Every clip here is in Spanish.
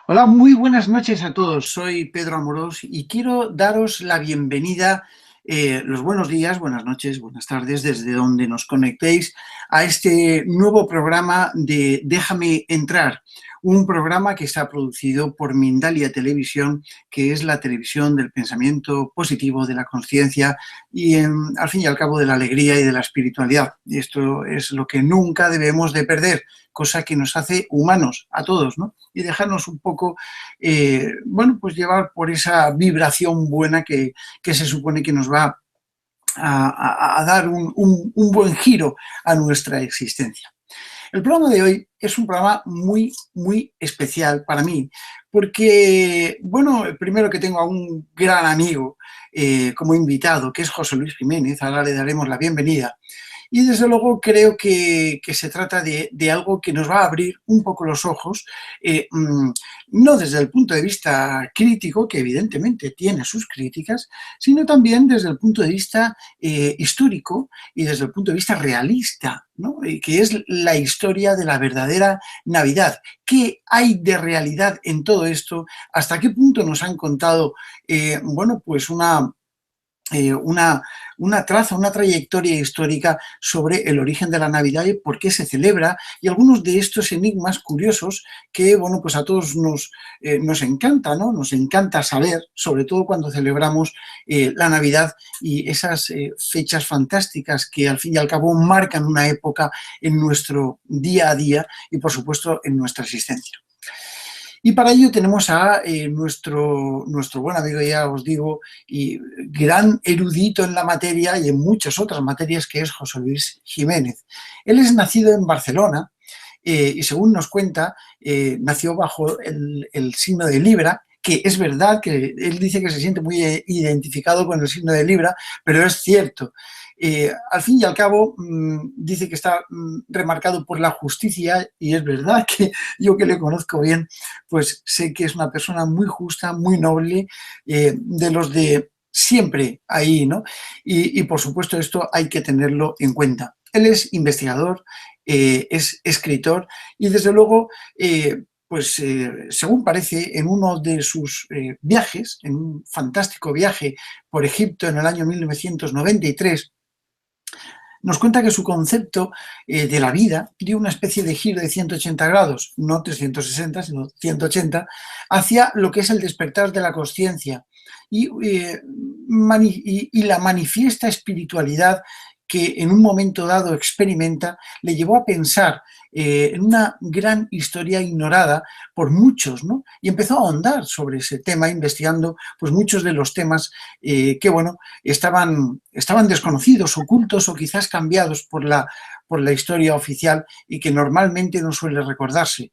Hola, muy buenas noches a todos. Soy Pedro Amorós y quiero daros la bienvenida, los buenos días, buenas noches, buenas tardes, desde donde nos conectéis a este nuevo programa de Déjame entrar, un programa que está producido por Mindalia Televisión, que es la televisión del pensamiento positivo, de la conciencia y, al fin y al cabo, de la alegría y de la espiritualidad. Y esto es lo que nunca debemos de perder, cosa que nos hace humanos a todos, ¿no? Y dejarnos un poco, bueno, pues llevar por esa vibración buena que se supone que nos va a dar un buen giro a nuestra existencia. El programa de hoy es un programa muy, muy especial para mí, porque, bueno, primero que tengo a un gran amigo como invitado, que es José Luis Jiménez, ahora le daremos la bienvenida. Y desde luego creo que se trata de algo que nos va a abrir un poco los ojos, no desde el punto de vista crítico, que evidentemente tiene sus críticas, sino también desde el punto de vista histórico y desde el punto de vista realista, ¿no? Que es la historia de la verdadera Navidad. ¿Qué hay de realidad en todo esto? ¿Hasta qué punto nos han contado, bueno, pues una, una traza, una trayectoria histórica sobre el origen de la Navidad y por qué se celebra, y algunos de estos enigmas curiosos que, bueno, pues a todos nos encanta, ¿no? Nos encanta saber, sobre todo cuando celebramos la Navidad y esas fechas fantásticas que al fin y al cabo marcan una época en nuestro día a día y, por supuesto, en nuestra existencia. Y para ello tenemos a nuestro buen amigo, ya os digo, y gran erudito en la materia y en muchas otras materias, que es José Luis Jiménez. Él es nacido en Barcelona y, según nos cuenta, nació bajo el signo de Libra, que es verdad que él dice que se siente muy identificado con el signo de Libra, pero es cierto. Al fin y al cabo, dice que está remarcado por la justicia, y es verdad que yo, que le conozco bien, pues sé que es una persona muy justa, muy noble, de los de siempre ahí, ¿no? Y por supuesto esto hay que tenerlo en cuenta. Él es investigador, es escritor y desde luego, pues según parece, en uno de sus viajes, en un fantástico viaje por Egipto en el año 1993, nos cuenta que su concepto de la vida dio una especie de giro de 180 grados, no 360, sino 180, hacia lo que es el despertar de la conciencia y la manifiesta espiritualidad que en un momento dado experimenta, le llevó a pensar en una gran historia ignorada por muchos, ¿no? Y empezó a ahondar sobre ese tema, investigando pues muchos de los temas que, bueno, estaban desconocidos, ocultos o quizás cambiados por la historia oficial y que normalmente no suele recordarse.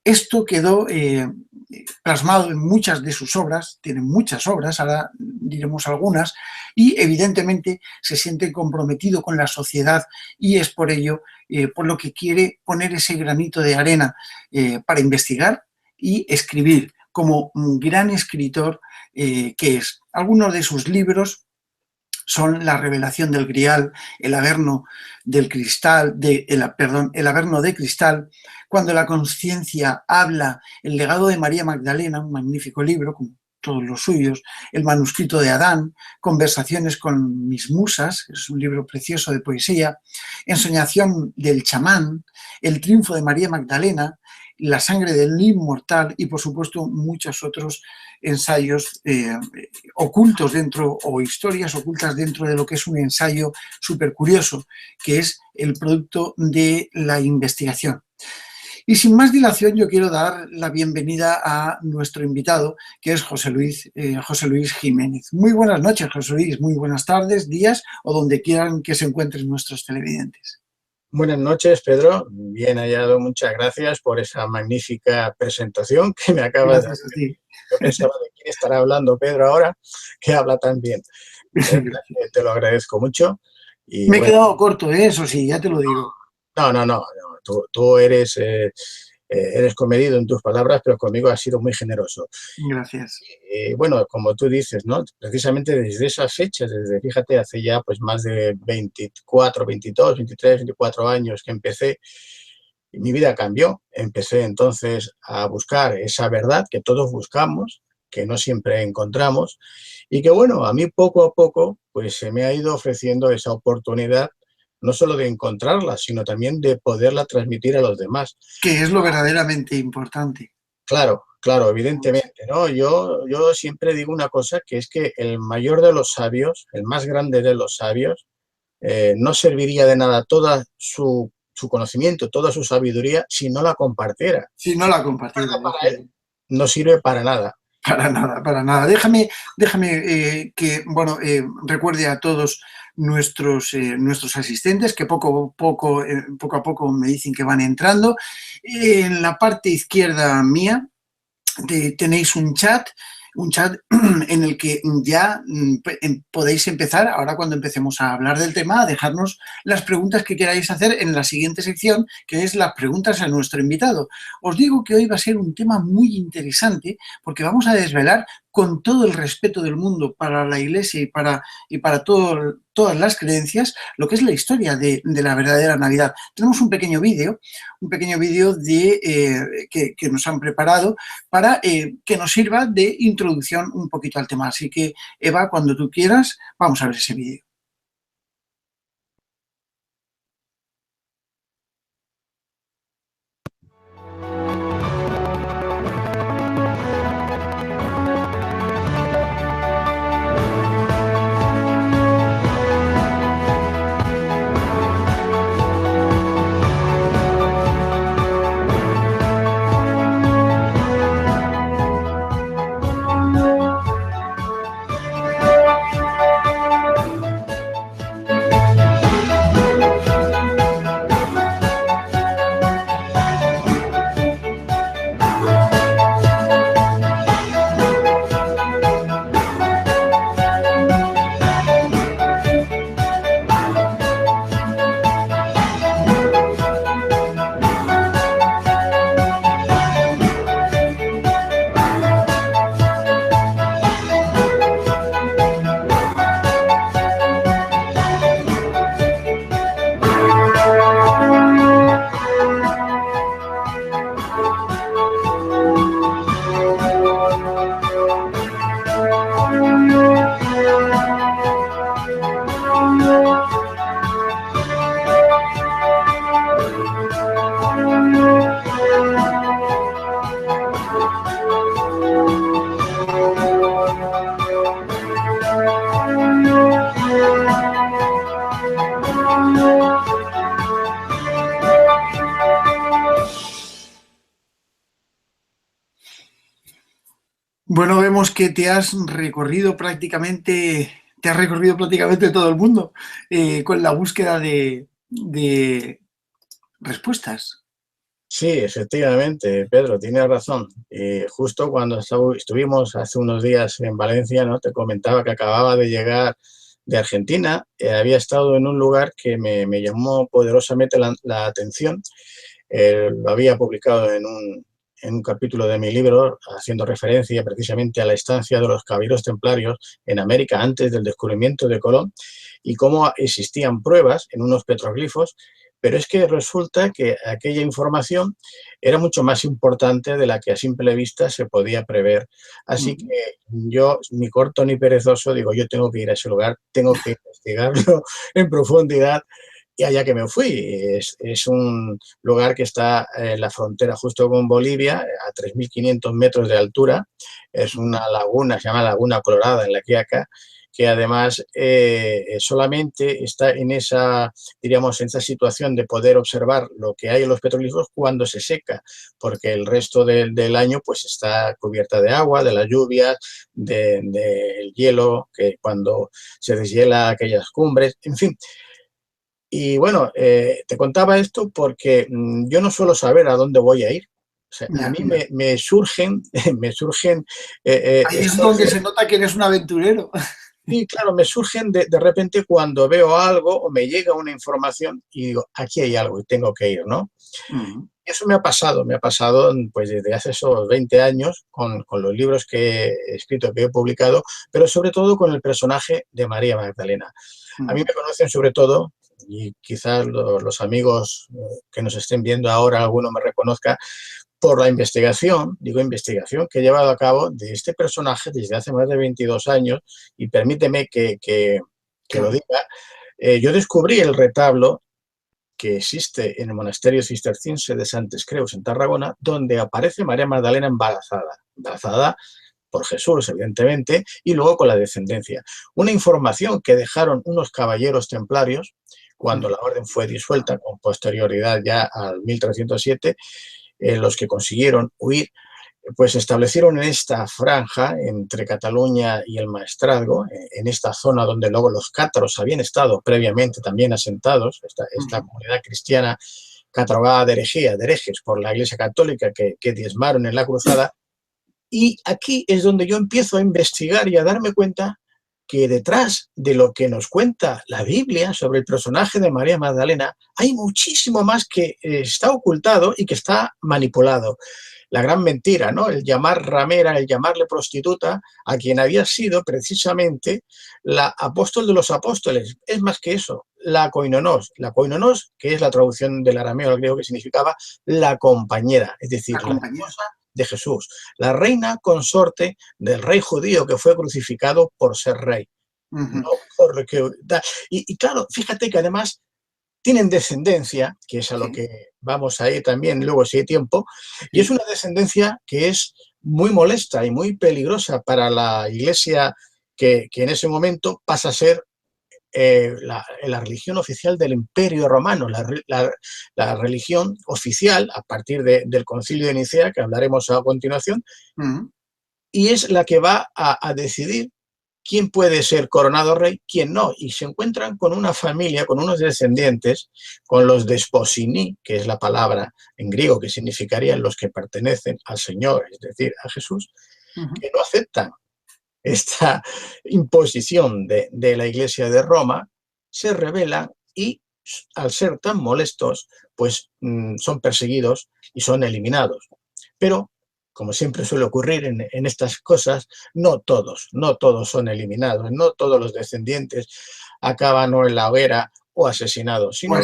Esto quedó plasmado en muchas de sus obras, tiene muchas obras, ahora diremos algunas, y evidentemente se siente comprometido con la sociedad y es por ello por lo que quiere poner ese granito de arena para investigar y escribir como un gran escritor que es. Algunos de sus libros son la revelación del Grial, el Averno del cristal, el Averno de cristal, cuando la conciencia habla, el legado de María Magdalena, un magnífico libro, como todos los suyos, el manuscrito de Adán, conversaciones con mis musas, es un libro precioso de poesía, ensoñación del chamán, el triunfo de María Magdalena, la sangre del inmortal y, por supuesto, muchos otros ensayos ocultos dentro, o historias ocultas dentro de lo que es un ensayo súper curioso, que es el producto de la investigación. Y sin más dilación, yo quiero dar la bienvenida a nuestro invitado, que es José Luis Jiménez. Muy buenas noches, José Luis, muy buenas tardes, días o donde quieran que se encuentren nuestros televidentes. Buenas noches, Pedro. Bien hallado. Muchas gracias por esa magnífica presentación que me acabas de hacer. Yo pensaba de quién estará hablando Pedro ahora, que habla tan bien. Te lo agradezco mucho. Y me he quedado corto, eso sí, ya te lo digo. No. Tú eres comedido en tus palabras, pero conmigo has sido muy generoso. Gracias. Bueno, como tú dices, ¿no? Precisamente desde esas fechas, fíjate, hace ya pues más de 24, 22, 23, 24 años que empecé, y mi vida cambió. Empecé entonces a buscar esa verdad que todos buscamos, que no siempre encontramos, y que bueno, a mí poco a poco pues se me ha ido ofreciendo esa oportunidad no solo de encontrarla, sino también de poderla transmitir a los demás. Que es lo verdaderamente importante. Claro, evidentemente, ¿no? Yo siempre digo una cosa, que es que el mayor de los sabios, el más grande de los sabios, no serviría de nada toda su conocimiento, toda su sabiduría, si no la compartiera. Si no la compartiera. Para él no sirve para nada. Para nada, para nada. Déjame que, bueno, recuerde a todos nuestros asistentes que poco a poco me dicen que van entrando. En la parte izquierda mía tenéis un chat en el que ya podéis empezar, ahora cuando empecemos a hablar del tema, a dejarnos las preguntas que queráis hacer en la siguiente sección, que es las preguntas a nuestro invitado. Os digo que hoy va a ser un tema muy interesante porque vamos a desvelar, con todo el respeto del mundo para la Iglesia y para todas las creencias, lo que es la historia de la verdadera Navidad. Tenemos un pequeño vídeo que nos han preparado para que nos sirva de introducción un poquito al tema. Así que, Eva, cuando tú quieras, vamos a ver ese vídeo. Bueno, vemos que te has recorrido prácticamente todo el mundo con la búsqueda de respuestas. Sí, efectivamente, Pedro, tienes razón. Justo cuando estuvimos hace unos días en Valencia, ¿no? Te comentaba que acababa de llegar de Argentina. Había estado en un lugar que me llamó poderosamente la atención. Lo había publicado en un capítulo de mi libro, haciendo referencia precisamente a la estancia de los caballeros templarios en América antes del descubrimiento de Colón y cómo existían pruebas en unos petroglifos, pero es que resulta que aquella información era mucho más importante de la que a simple vista se podía prever. Así que yo, ni corto ni perezoso, digo, yo tengo que ir a ese lugar, tengo que investigarlo en profundidad. Y allá que me fui, es un lugar que está en la frontera justo con Bolivia, a 3.500 metros de altura. Es una laguna, se llama Laguna Colorada, en La Quiaca, que además solamente está en esa, diríamos, en esa situación de poder observar lo que hay en los petroglifos cuando se seca, porque el resto del año pues está cubierta de agua, de las lluvias, del hielo, que cuando se deshiela aquellas cumbres, en fin. Y bueno, te contaba esto porque yo no suelo saber a dónde voy a ir. O sea, a mí me surgen, me surgen... Ahí es donde se nota que eres un aventurero. Sí, claro, me surgen de repente cuando veo algo o me llega una información y digo, aquí hay algo y tengo que ir, ¿no? Eso me ha pasado pues desde hace esos 20 años con los libros que he escrito, que he publicado, pero sobre todo con el personaje de María Magdalena. A mí me conocen sobre todo, y quizás los amigos que nos estén viendo ahora, alguno me reconozca, por la investigación, digo investigación, que he llevado a cabo de este personaje desde hace más de 22 años, y permíteme que lo diga, yo descubrí el retablo que existe en el monasterio cisterciense de Santes Creus, en Tarragona, donde aparece María Magdalena embarazada por Jesús, evidentemente, y luego con la descendencia. Una información que dejaron unos caballeros templarios cuando la orden fue disuelta, con posterioridad ya al 1307, los que consiguieron huir, pues se establecieron en esta franja entre Cataluña y el Maestrazgo, en esta zona donde luego los cátaros habían estado previamente también asentados, esta comunidad cristiana catalogada de herejía, de herejes por la Iglesia Católica que diezmaron en la cruzada. Y aquí es donde yo empiezo a investigar y a darme cuenta que detrás de lo que nos cuenta la Biblia sobre el personaje de María Magdalena hay muchísimo más que está ocultado y que está manipulado. La gran mentira, ¿no? El llamar ramera, el llamarle prostituta a quien había sido precisamente la apóstol de los apóstoles. Es más que eso, la koinonos. La koinonos, que es la traducción del arameo al griego, que significaba la compañera, es decir, la esposa de Jesús, la reina consorte del rey judío que fue crucificado por ser rey. No por lo que, y claro, fíjate que además tienen descendencia, que es a lo que vamos a ir también luego si hay tiempo, y es una descendencia que es muy molesta y muy peligrosa para la Iglesia que en ese momento pasa a ser la religión oficial del Imperio Romano, la religión oficial a partir del Concilio de Nicea, que hablaremos a continuación, y es la que va a decidir quién puede ser coronado rey, quién no. Y se encuentran con una familia, con unos descendientes, con los desposini, que es la palabra en griego que significarían los que pertenecen al Señor, es decir, a Jesús, que no aceptan esta imposición de la Iglesia de Roma, se rebelan y al ser tan molestos, pues son perseguidos y son eliminados. Pero, como siempre suele ocurrir en estas cosas, no todos son eliminados, no todos los descendientes acaban o en la hoguera o asesinados, sino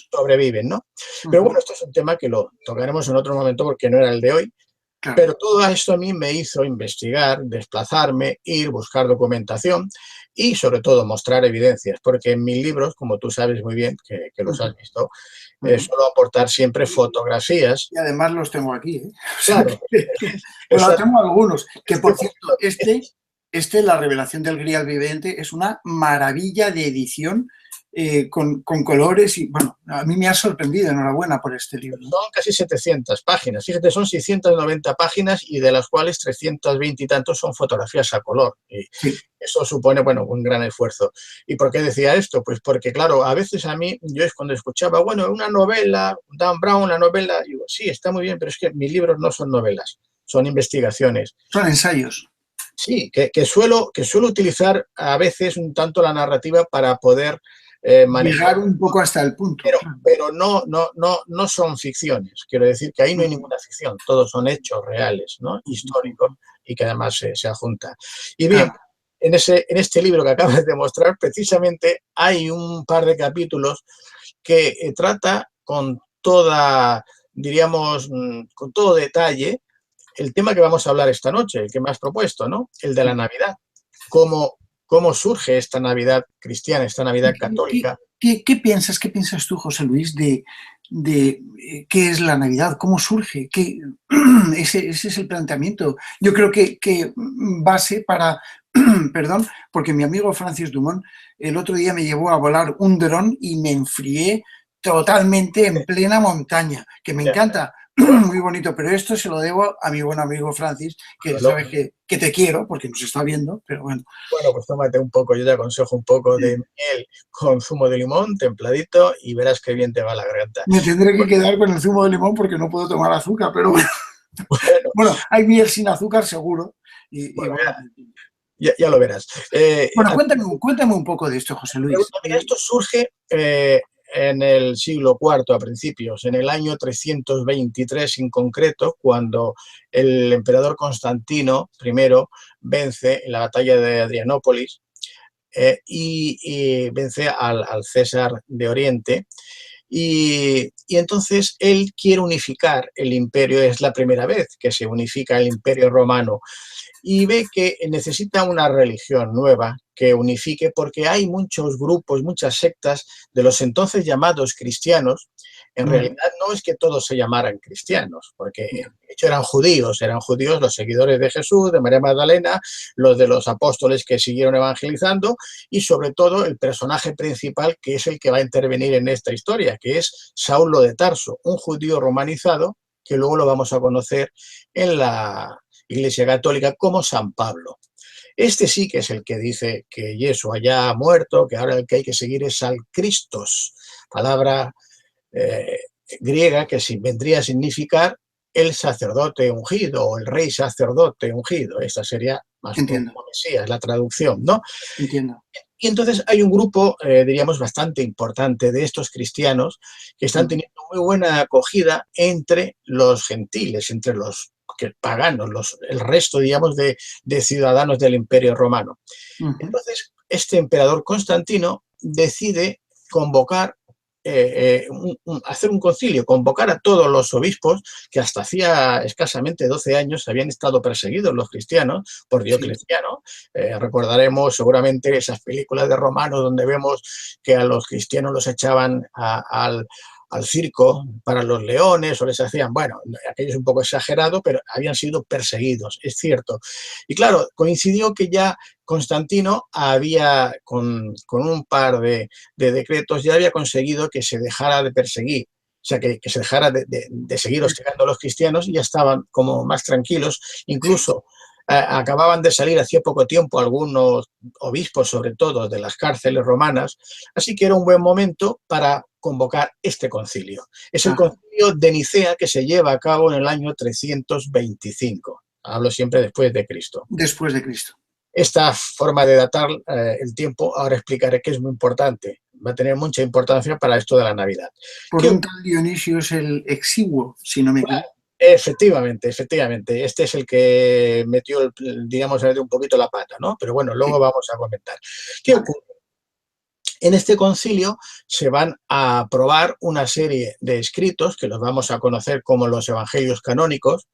sobreviven, ¿no? Pero bueno, esto es un tema que lo tocaremos en otro momento porque no era el de hoy. Pero todo esto a mí me hizo investigar, desplazarme, ir, buscar documentación y sobre todo mostrar evidencias, porque en mis libros, como tú sabes muy bien, que los has visto, suelo aportar siempre fotografías. Y además los tengo aquí, ¿eh? Claro. Bueno, tengo algunos, que por cierto, La revelación del Grial Viviente es una maravilla de edición, con colores y, bueno, a mí me ha sorprendido, enhorabuena por este libro. Son casi 700 páginas, fíjate, son 690 páginas y de las cuales 320 y tantos son fotografías a color. Y eso supone, bueno, un gran esfuerzo. ¿Y por qué decía esto? Pues porque, claro, a veces a mí, yo es cuando escuchaba, bueno, una novela, Dan Brown, una novela, digo, sí, está muy bien, pero es que mis libros no son novelas, son investigaciones. Son ensayos. Sí, que suelo utilizar a veces un tanto la narrativa para poder Llegar manejando, un poco hasta el punto, claro. pero no son ficciones. Quiero decir que ahí no hay ninguna ficción, todos son hechos reales, ¿no? Históricos, y que además se adjunta. Y bien, Ah, en este libro que acabas de mostrar, precisamente hay un par de capítulos que trata con toda, diríamos, con todo detalle el tema que vamos a hablar esta noche, el que me has propuesto, ¿no? El de la Navidad. ¿Cómo surge esta Navidad cristiana, esta Navidad católica? qué piensas tú, José Luis, de qué es la Navidad? ¿Cómo surge? Ese es el planteamiento. Yo creo que base para, perdón, porque mi amigo Francis Dumont el otro día me llevó a volar un dron y me enfrié totalmente en plena montaña, que me encanta, muy bonito, pero esto se lo debo a mi buen amigo Francis, que sabes que te quiero, porque nos está viendo, pero bueno. Bueno, pues tómate un poco, yo te aconsejo un poco de miel con zumo de limón, templadito, y verás qué bien te va la garganta. Me tendré que quedar con el zumo de limón porque no puedo tomar azúcar, pero bueno. Bueno, Bueno, hay miel sin azúcar seguro. Y bueno, bueno. ya lo verás. Bueno, cuéntame un poco de esto, José Luis. Mira, esto surge en el siglo IV a principios, en el año 323 en concreto, cuando el emperador Constantino I vence en la batalla de Adrianópolis y vence al César de Oriente. Y entonces él quiere unificar el imperio, es la primera vez que se unifica el imperio romano, y ve que necesita una religión nueva que unifique, porque hay muchos grupos, muchas sectas de los entonces llamados cristianos. En realidad no es que todos se llamaran cristianos, porque de hecho eran judíos los seguidores de Jesús, de María Magdalena, los de los apóstoles que siguieron evangelizando, y sobre todo el personaje principal, que es el que va a intervenir en esta historia, que es Saulo de Tarso, un judío romanizado, que luego lo vamos a conocer en la Iglesia Católica como San Pablo. Este sí que es el que dice que Yeshua ya ha muerto, que ahora el que hay que seguir es al Christos, palabra griega que vendría a significar el sacerdote ungido o el rey sacerdote ungido. Esta sería más como Mesías, la traducción, ¿no? Entiendo. Y entonces hay un grupo, diríamos, bastante importante de estos cristianos que están teniendo muy buena acogida entre los gentiles, entre los paganos, el resto, digamos, de ciudadanos del Imperio Romano. Entonces, este emperador Constantino decide convocar, hacer un concilio, convocar a todos los obispos que hasta hacía escasamente 12 años habían estado perseguidos los cristianos por Diocleciano. Recordaremos seguramente esas películas de romanos donde vemos que a los cristianos los echaban al circo para los leones o les hacían, bueno, aquello es un poco exagerado, pero habían sido perseguidos, es cierto. Y claro, coincidió que ya Constantino había, con un par de decretos, ya había conseguido que se dejara de perseguir, o sea, que se dejara de seguir hostigando a los cristianos, y ya estaban como más tranquilos. Incluso acababan de salir hacía poco tiempo algunos obispos, sobre todo de las cárceles romanas, así que era un buen momento para convocar este concilio. Es el concilio de Nicea, que se lleva a cabo en el año 325. Hablo siempre después de Cristo. Después de Cristo. Esta forma de datar el tiempo, ahora explicaré que es muy importante. Va a tener mucha importancia para esto de la Navidad. Por un tal Dionisio es el exiguo, si no me equivoco. Efectivamente. Este es el que metió, digamos, un poquito la pata, ¿no? Pero bueno, luego vamos a comentar. ¿Qué ocurre? En este concilio se van a aprobar una serie de escritos que los vamos a conocer como los evangelios canónicos,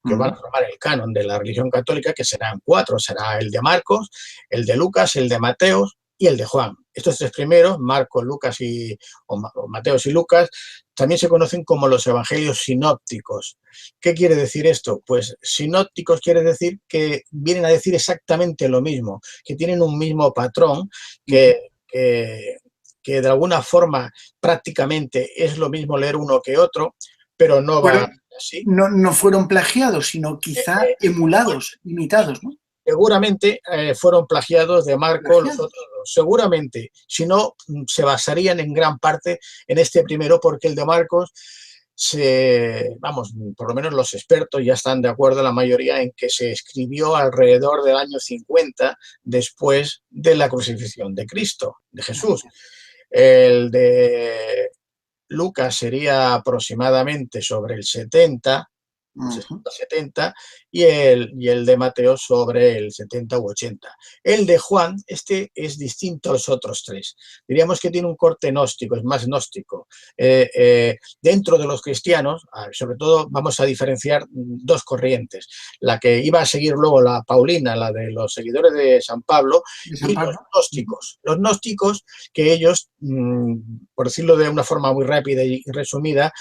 que van a formar el canon de la religión católica, que serán 4. Será el de Marcos, el de Lucas, el de Mateo y el de Juan. Estos 3 primeros, Marcos, Lucas o Mateos y Lucas, también se conocen como los evangelios sinópticos. ¿Qué quiere decir esto? Pues sinópticos quiere decir que vienen a decir exactamente lo mismo, que tienen un mismo patrón, que de alguna forma prácticamente es lo mismo leer uno que otro, pero no va así. No fueron plagiados, sino quizá emulados, imitados, ¿no? Seguramente fueron plagiados de Marco los otros 2, seguramente, si no se basarían en gran parte en este primero, porque el de Marcos, por lo menos los expertos ya están de acuerdo, la mayoría, en que se escribió alrededor del año 50 después de la crucifixión de Cristo, de Jesús. el de Lucas sería aproximadamente sobre el 70, 60-70, y el de Mateo sobre el 70 u 80. El de Juan, este es distinto a los otros tres. Diríamos que tiene un corte gnóstico, es más gnóstico. Dentro de los cristianos, sobre todo, vamos a diferenciar dos corrientes. La que iba a seguir luego la Paulina, la de los seguidores de San Pablo, ¿De San y los Pablo? gnósticos. Los gnósticos que ellos, por decirlo de una forma muy rápida y resumida,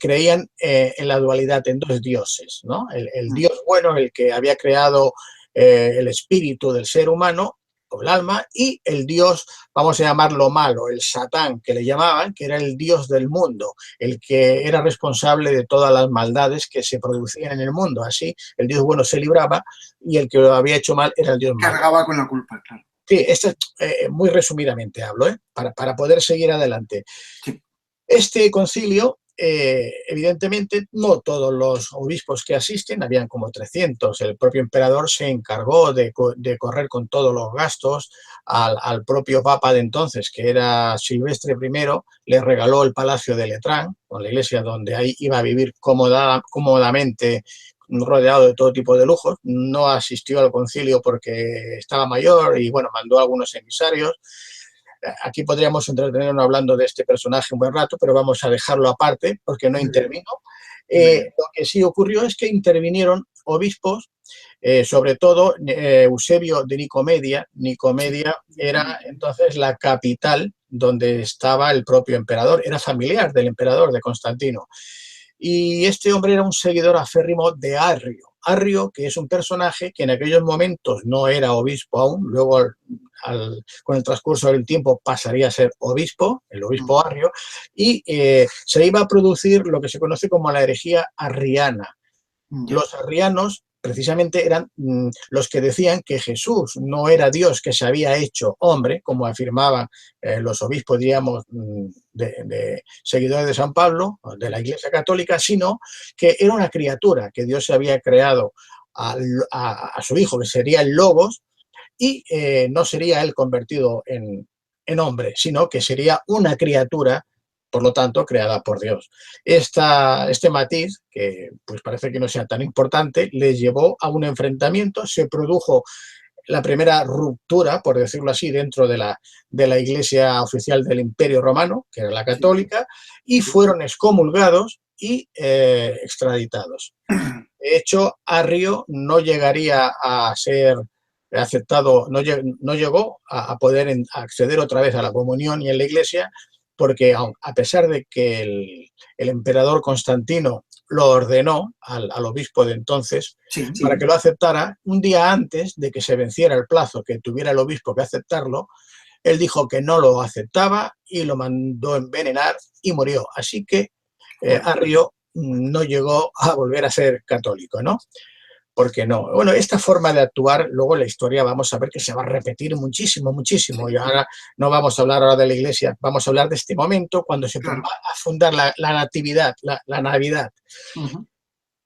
creían en la dualidad, en dos dioses, ¿no? El Dios bueno, el que había creado el espíritu del ser humano o el alma, y el Dios, vamos a llamarlo malo, el Satán, que le llamaban, que era el Dios del mundo, el que era responsable de todas las maldades que se producían en el mundo. Así, el Dios bueno se libraba y el que lo había hecho mal era el Dios malo. Cargaba con la culpa, claro. Sí, esto muy resumidamente hablo, para poder seguir adelante. Sí. Este concilio, evidentemente, no todos los obispos que asisten, habían como 300, el propio emperador se encargó de correr con todos los gastos al propio papa de entonces, que era Silvestre I, le regaló el Palacio de Letrán, con la iglesia donde ahí iba a vivir cómodamente, rodeado de todo tipo de lujos. No asistió al concilio porque estaba mayor y, bueno, mandó a algunos emisarios. Aquí podríamos entretenernos hablando de este personaje un buen rato, pero vamos a dejarlo aparte porque no intervino. Lo que sí ocurrió es que intervinieron obispos, sobre todo Eusebio de Nicomedia. Nicomedia era entonces la capital donde estaba el propio emperador, era familiar del emperador, de Constantino. Y este hombre era un seguidor aférrimo de Arrio. Arrio, que es un personaje que en aquellos momentos no era obispo aún, luego con el transcurso del tiempo pasaría a ser obispo, el obispo Arrio, y se iba a producir lo que se conoce como la herejía arriana. Los arrianos precisamente eran los que decían que Jesús no era Dios que se había hecho hombre, como afirmaban los obispos, digamos, de seguidores de San Pablo, de la Iglesia Católica, sino que era una criatura, que Dios se había creado a su hijo, que sería el Logos, y no sería él convertido en hombre, sino que sería una criatura, por lo tanto, creada por Dios. Este matiz, que pues parece que no sea tan importante, les llevó a un enfrentamiento. Se produjo la primera ruptura, por decirlo así, dentro de la iglesia oficial del Imperio Romano, que era la católica, y fueron excomulgados y extraditados. De hecho, Arrio no llegaría a ser aceptado, no llegó a poder acceder otra vez a la comunión y en la iglesia, porque a pesar de que el emperador Constantino lo ordenó al obispo de entonces para que lo aceptara, un día antes de que se venciera el plazo que tuviera el obispo que aceptarlo, él dijo que no lo aceptaba y lo mandó envenenar y murió. Así que Arrio no llegó a volver a ser católico, ¿no? Porque no. Bueno, esta forma de actuar, luego en la historia vamos a ver que se va a repetir muchísimo, muchísimo. Y ahora no vamos a hablar ahora de la iglesia, vamos a hablar de este momento cuando se va a fundar la natividad, la Navidad.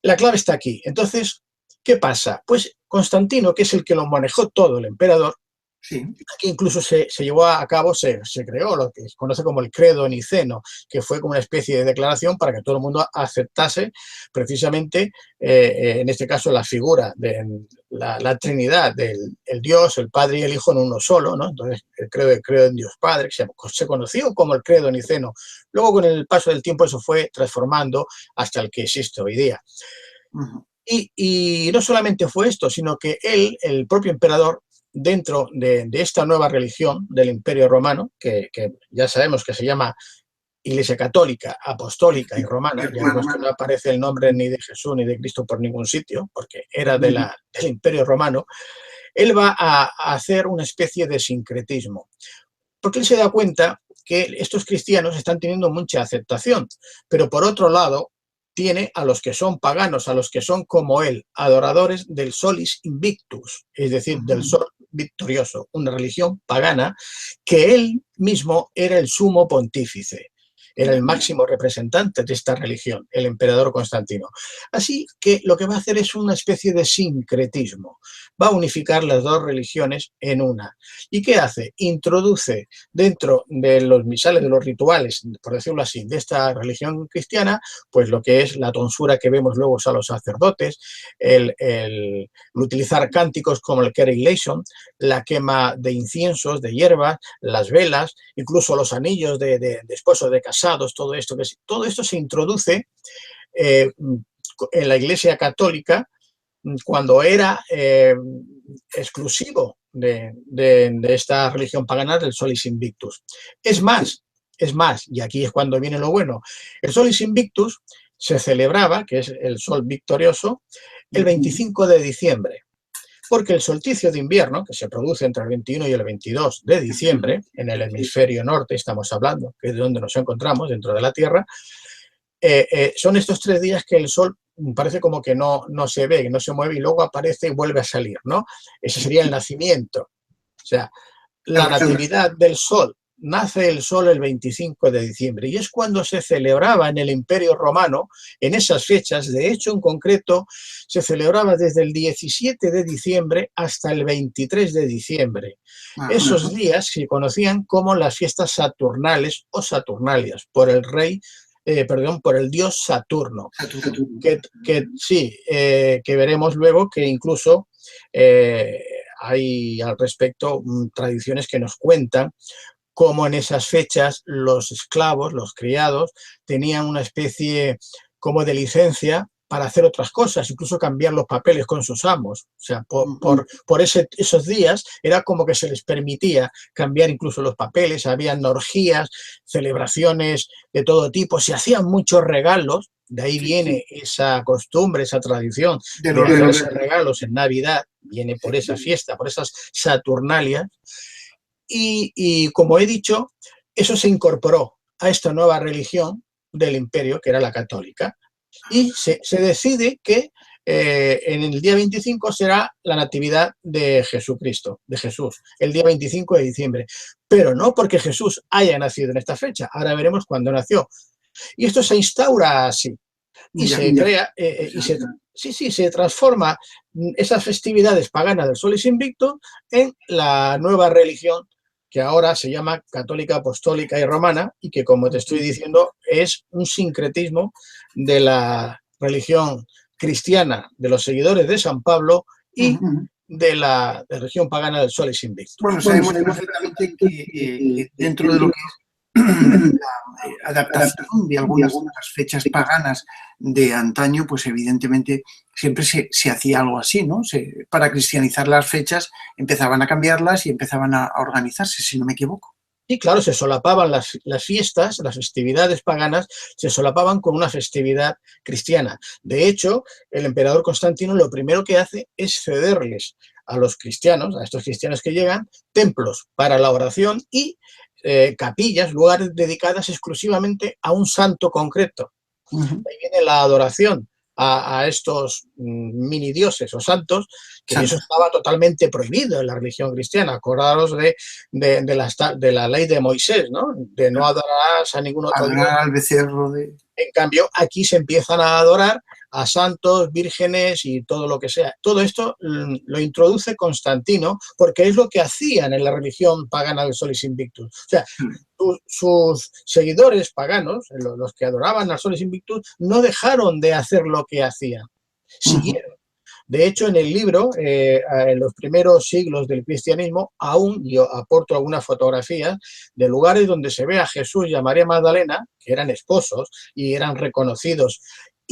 La clave está aquí. Entonces, ¿qué pasa? Pues Constantino, que es el que lo manejó todo, el emperador, aquí incluso se llevó a cabo, se creó lo que se conoce como el credo niceno, que fue como una especie de declaración para que todo el mundo aceptase precisamente, en este caso, la figura de la Trinidad, del Dios, el Padre y el Hijo en uno solo, ¿no? Entonces, el credo en Dios Padre, que se conoció como el credo niceno. Luego, con el paso del tiempo, eso fue transformando hasta el que existe hoy día. Y no solamente fue esto, sino que él, el propio emperador, dentro de esta nueva religión del Imperio Romano, que ya sabemos que se llama Iglesia Católica, Apostólica y Romana, ya vemos que no aparece el nombre ni de Jesús ni de Cristo por ningún sitio, porque era del Imperio Romano, él va a hacer una especie de sincretismo, porque él se da cuenta que estos cristianos están teniendo mucha aceptación, pero por otro lado tiene a los que son paganos, a los que son como él, adoradores del Solis Invictus, es decir, del sol victorioso, una religión pagana que él mismo era el sumo pontífice. era el máximo representante de esta religión, el emperador Constantino. Así que lo que va a hacer es una especie de sincretismo, va a unificar las dos religiones en una. ¿Y qué hace? Introduce dentro de los misales, de los rituales, por decirlo así, de esta religión cristiana, pues lo que es la tonsura que vemos luego a los sacerdotes, el utilizar cánticos como el Kyrie eleison, la quema de inciensos, de hierbas, las velas, incluso los anillos de esposos, de casados, todo esto se introduce en la Iglesia Católica cuando era exclusivo de esta religión pagana del Solis Invictus. Es más, y aquí es cuando viene lo bueno, el Solis Invictus se celebraba, que es el sol victorioso, el 25 de diciembre, porque el solsticio de invierno, que se produce entre el 21 y el 22 de diciembre, en el hemisferio norte estamos hablando, que es de donde nos encontramos, dentro de la Tierra, son estos 3 días que el sol parece como que no se ve, que no se mueve y luego aparece y vuelve a salir, ¿no? Ese sería el nacimiento. O sea, la natividad del sol. Nace el sol el 25 de diciembre y es cuando se celebraba en el Imperio Romano, en esas fechas, de hecho en concreto, se celebraba desde el 17 de diciembre hasta el 23 de diciembre. Esos días se conocían como las fiestas saturnales o saturnalias, por el rey por el dios Saturno, que veremos luego que incluso hay al respecto tradiciones que nos cuentan cómo en esas fechas los esclavos, los criados, tenían una especie como de licencia para hacer otras cosas, incluso cambiar los papeles con sus amos. O sea, por esos días era como que se les permitía cambiar incluso los papeles, habían orgías, celebraciones de todo tipo, se hacían muchos regalos, de ahí viene esa costumbre, esa tradición de hacerse regalos en Navidad, viene por esa fiesta, por esas Saturnalias. Y como he dicho, eso se incorporó a esta nueva religión del imperio, que era la católica. Y se decide que en el día 25 será la natividad de Jesucristo, de Jesús, el día 25 de diciembre. Pero no porque Jesús haya nacido en esta fecha, ahora veremos cuándo nació. Y esto se instaura así. Y se crea, se transforma esas festividades paganas del Solis Invictus en la nueva religión que ahora se llama católica, apostólica y romana, y que, como te estoy diciendo, es un sincretismo de la religión cristiana, de los seguidores de San Pablo y de la religión pagana del Solis Invictus. Bueno, sabemos perfectamente que dentro de lo que es la adaptación de algunas fechas paganas de antaño, pues evidentemente siempre se hacía algo así, ¿no? Para cristianizar las fechas empezaban a cambiarlas y empezaban a organizarse, si no me equivoco. Y claro, se solapaban las fiestas, las festividades paganas, se solapaban con una festividad cristiana. De hecho, el emperador Constantino lo primero que hace es cederles a los cristianos, a estos cristianos que llegan, templos para la oración y capillas, lugares dedicadas exclusivamente a un santo concreto. Ahí viene la adoración a estos mini dioses o santos, que eso estaba totalmente prohibido en la religión cristiana. Acordaros de la ley de Moisés, ¿no? De no adorarás a ningún otro dios. Al becerro de... En cambio, aquí se empiezan a adorar a santos, vírgenes y todo lo que sea. Todo esto lo introduce Constantino porque es lo que hacían en la religión pagana del Solis Invictus. O sea, sus seguidores paganos, los que adoraban al Solis Invictus, no dejaron de hacer lo que hacían. Siguieron. De hecho, en el libro, en los primeros siglos del cristianismo, aún yo aporto algunas fotografías de lugares donde se ve a Jesús y a María Magdalena, que eran esposos y eran reconocidos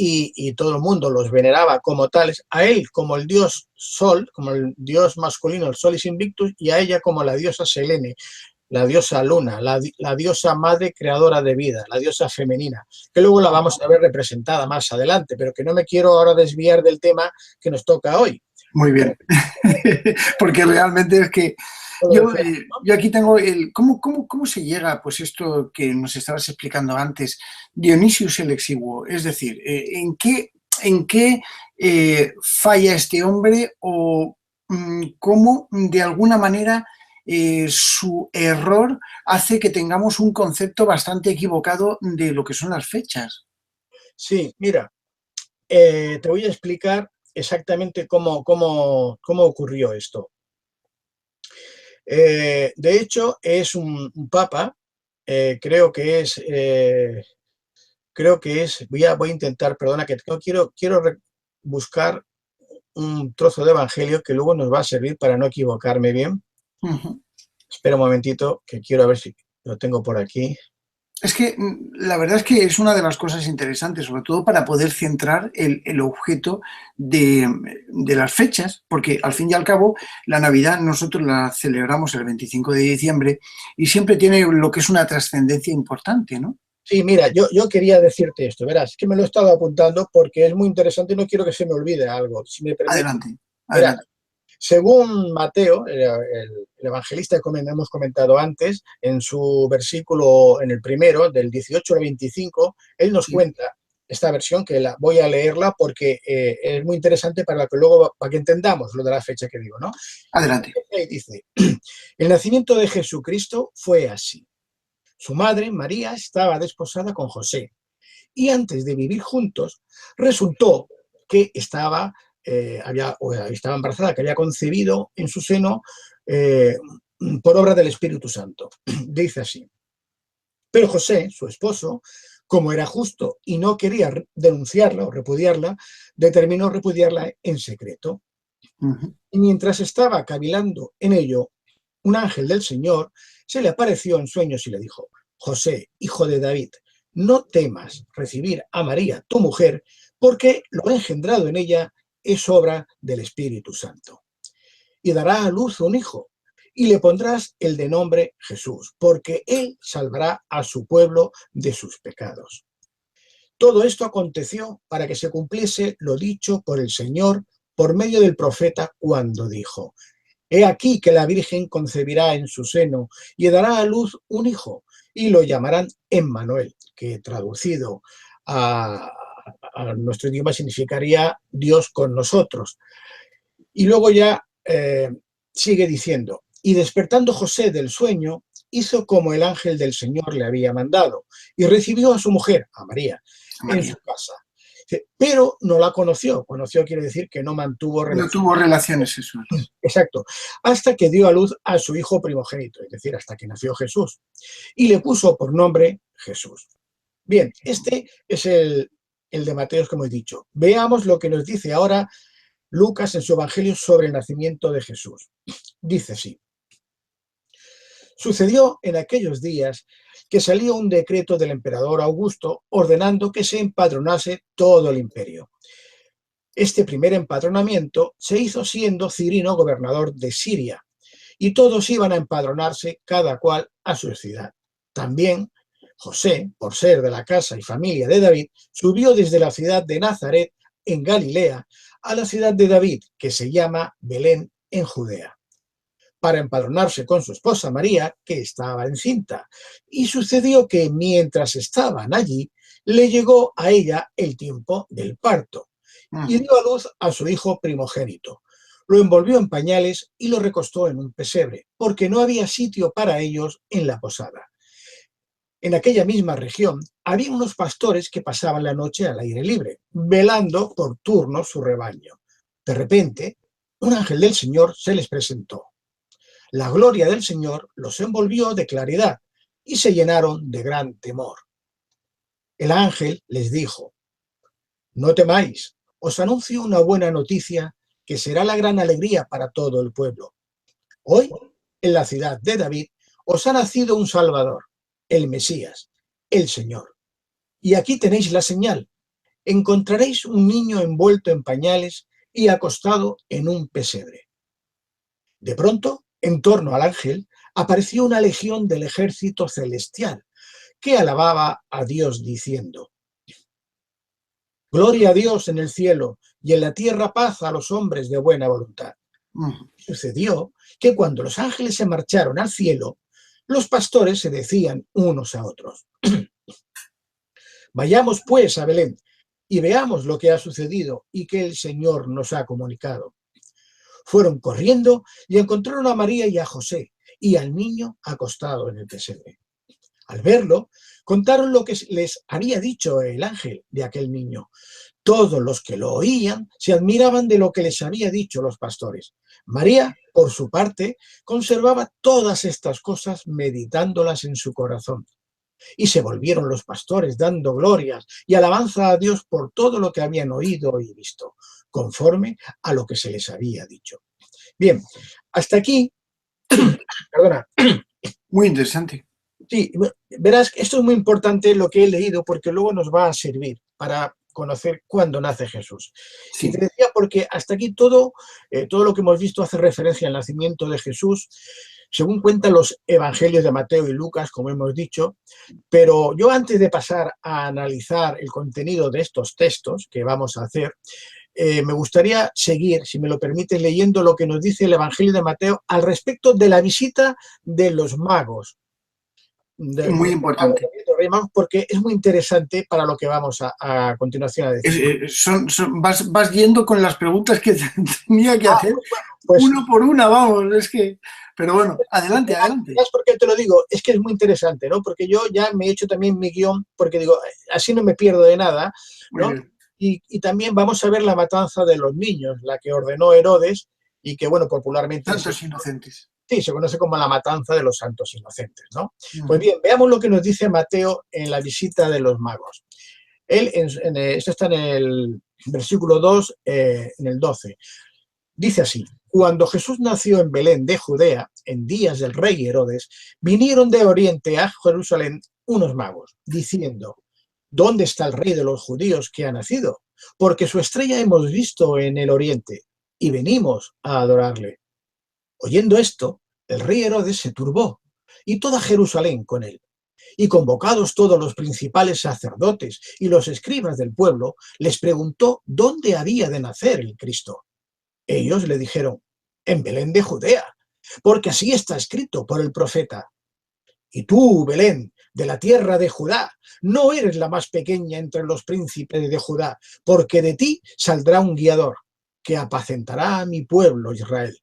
y todo el mundo los veneraba como tales, a él como el dios Sol, como el dios masculino, el Solis Invictus, y a ella como la diosa Selene, la diosa luna, la diosa madre creadora de vida, la diosa femenina, que luego la vamos a ver representada más adelante, pero que no me quiero ahora desviar del tema que nos toca hoy. Muy bien, porque realmente es que yo aquí tengo ¿cómo se llega, pues esto que nos estabas explicando antes, Dionisius el Exiguo? Es decir, ¿en qué falla este hombre o cómo de alguna manera su error hace que tengamos un concepto bastante equivocado de lo que son las fechas. Sí, mira, te voy a explicar exactamente cómo ocurrió esto. De hecho, es un papa, creo que es, voy a intentar, perdona, que no quiero buscar un trozo de evangelio que luego nos va a servir para no equivocarme bien. Uh-huh. Espera un momentito, que quiero ver si lo tengo por aquí. Es que la verdad es que es una de las cosas interesantes, sobre todo para poder centrar el objeto de las fechas, porque al fin y al cabo la Navidad nosotros la celebramos el 25 de diciembre y siempre tiene lo que es una trascendencia importante, ¿no? Sí, mira, yo quería decirte esto, verás, que me lo he estado apuntando porque es muy interesante y no quiero que se me olvide algo. Si me permite, Adelante, mira, adelante. según Mateo, el evangelista que hemos comentado antes, en su versículo, en el primero, del 18 al 25, él nos Sí, cuenta esta versión que voy a leerla porque es muy interesante para que luego, para que entendamos lo de la fecha que digo, ¿no? adelante. Y dice, el nacimiento de Jesucristo fue así. Su madre, María, estaba desposada con José y antes de vivir juntos, resultó que estaba embarazada, que había concebido en su seno por obra del Espíritu Santo. Dice así. Pero José, su esposo, como era justo y no quería denunciarla o repudiarla, determinó repudiarla en secreto. Uh-huh. Y mientras estaba cavilando en ello, un ángel del Señor se le apareció en sueños y le dijo, José, hijo de David, no temas recibir a María, tu mujer, porque lo engendrado en ella es obra del Espíritu Santo. Y dará a luz un hijo, y le pondrás el de nombre Jesús, porque él salvará a su pueblo de sus pecados. Todo esto aconteció para que se cumpliese lo dicho por el Señor por medio del profeta cuando dijo, He aquí que la Virgen concebirá en su seno y dará a luz un hijo y lo llamarán Emmanuel, que traducido a nuestro idioma significaría Dios con nosotros. Y luego ya sigue diciendo, y despertando José del sueño, hizo como el ángel del Señor le había mandado y recibió a su mujer, a María, en su María. casa. Pero no la conoció. Conoció quiere decir que no mantuvo No relación. tuvo relaciones sexuales. Exacto, hasta que dio a luz a su hijo primogénito, es decir, hasta que nació Jesús, y le puso por nombre Jesús. Bien, este es el de Mateo, como he dicho. Veamos lo que nos dice ahora Lucas en su Evangelio sobre el nacimiento de Jesús. Dice así. Sucedió en aquellos días que salió un decreto del emperador Augusto ordenando que se empadronase todo el imperio. Este primer empadronamiento se hizo siendo Cirino gobernador de Siria, y todos iban a empadronarse cada cual a su ciudad. También José, por ser de la casa y familia de David, subió desde la ciudad de Nazaret, en Galilea, a la ciudad de David, que se llama Belén, en Judea, para empadronarse con su esposa María, que estaba encinta. Y sucedió que mientras estaban allí, le llegó a ella el tiempo del parto, y Uh-huh. dio a luz a su hijo primogénito. Lo envolvió en pañales y lo recostó en un pesebre, porque no había sitio para ellos en la posada. En aquella misma región había unos pastores que pasaban la noche al aire libre, velando por turno su rebaño. De repente, un ángel del Señor se les presentó. La gloria del Señor los envolvió de claridad y se llenaron de gran temor. El ángel les dijo, no temáis, os anuncio una buena noticia que será la gran alegría para todo el pueblo. Hoy, en la ciudad de David, os ha nacido un Salvador, el Mesías, el Señor. Y aquí tenéis la señal. Encontraréis un niño envuelto en pañales y acostado en un pesebre. De pronto, en torno al ángel, apareció una legión del ejército celestial que alababa a Dios diciendo, Gloria a Dios en el cielo y en la tierra paz a los hombres de buena voluntad. Uh-huh. Sucedió que cuando los ángeles se marcharon al cielo, los pastores se decían unos a otros, vayamos pues a Belén y veamos lo que ha sucedido y que el Señor nos ha comunicado. Fueron corriendo y encontraron a María y a José y al niño acostado en el pesebre. Al verlo, contaron lo que les había dicho el ángel de aquel niño. Todos los que lo oían se admiraban de lo que les había dicho los pastores. María, por su parte, conservaba todas estas cosas meditándolas en su corazón. Y se volvieron los pastores dando glorias y alabanza a Dios por todo lo que habían oído y visto, conforme a lo que se les había dicho. Bien, hasta aquí, perdona. Muy interesante. Sí, verás que esto es muy importante lo que he leído porque luego nos va a servir para conocer cuándo nace Jesús. Sí. Y te decía porque hasta aquí todo lo que hemos visto hace referencia al nacimiento de Jesús, según cuentan los evangelios de Mateo y Lucas, como hemos dicho, pero yo antes de pasar a analizar el contenido de estos textos que vamos a hacer, me gustaría seguir, si me lo permites, leyendo lo que nos dice el Evangelio de Mateo al respecto de la visita de los magos. Muy importante. Porque es muy interesante para lo que vamos a continuación a decir. Vas yendo con las preguntas que tenía que hacer, pues, uno por una, vamos, es que... Pero bueno, adelante, adelante. ¿Sabes por qué te lo digo? Es que es muy interesante, ¿no? Porque yo ya me he hecho también mi guión, porque digo, así no me pierdo de nada, ¿no? Y también vamos a ver la matanza de los niños, la que ordenó Herodes y que, bueno, popularmente... Santos inocentes. Sí, se conoce como la matanza de los santos inocentes, ¿no? Pues bien, veamos lo que nos dice Mateo en la visita de los magos. Esto está en el versículo 2, en el 12. Dice así: cuando Jesús nació en Belén de Judea, en días del rey Herodes, vinieron de oriente a Jerusalén unos magos, diciendo: ¿dónde está el rey de los judíos que ha nacido? Porque su estrella hemos visto en el oriente y venimos a adorarle. Oyendo esto, el rey Herodes se turbó, y toda Jerusalén con él. Y convocados todos los principales sacerdotes y los escribas del pueblo, les preguntó dónde había de nacer el Cristo. Ellos le dijeron: en Belén de Judea, porque así está escrito por el profeta. Y tú, Belén, de la tierra de Judá, no eres la más pequeña entre los príncipes de Judá, porque de ti saldrá un guiador, que apacentará a mi pueblo Israel.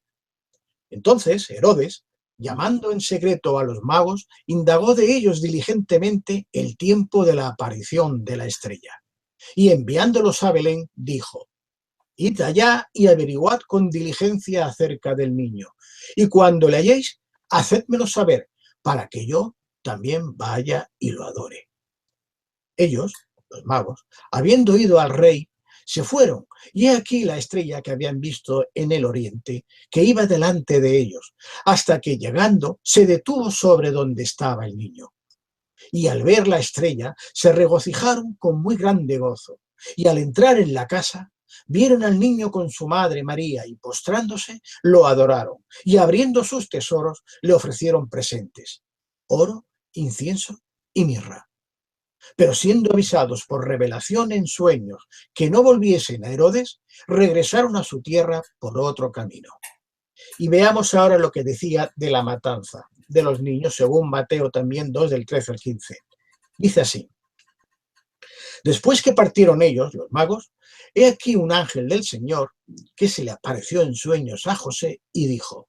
Entonces Herodes, llamando en secreto a los magos, indagó de ellos diligentemente el tiempo de la aparición de la estrella. Y enviándolos a Belén, dijo: id allá y averiguad con diligencia acerca del niño, y cuando le halléis, hacedmelo saber, para que yo también vaya y lo adore. Ellos, los magos, habiendo ido al rey, se fueron, y he aquí la estrella que habían visto en el oriente, que iba delante de ellos, hasta que llegando se detuvo sobre donde estaba el niño. Y al ver la estrella se regocijaron con muy grande gozo, y al entrar en la casa vieron al niño con su madre María, y postrándose lo adoraron, y abriendo sus tesoros le ofrecieron presentes: oro, incienso y mirra. Pero siendo avisados por revelación en sueños que no volviesen a Herodes, regresaron a su tierra por otro camino. Y veamos ahora lo que decía de la matanza de los niños, según Mateo también 2, del 13 al 15. Dice así: después que partieron ellos, los magos, he aquí un ángel del Señor que se le apareció en sueños a José y dijo: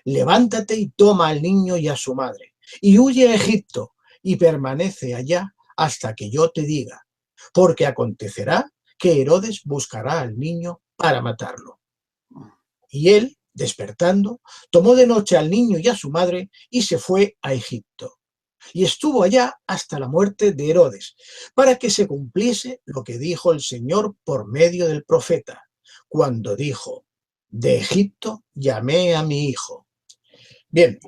levántate y toma al niño y a su madre, y huye a Egipto, y permanece allá hasta que yo te diga, porque acontecerá que Herodes buscará al niño para matarlo. Y él, despertando, tomó de noche al niño y a su madre y se fue a Egipto. Y estuvo allá hasta la muerte de Herodes, para que se cumpliese lo que dijo el Señor por medio del profeta, cuando dijo: de Egipto llamé a mi hijo. Bien,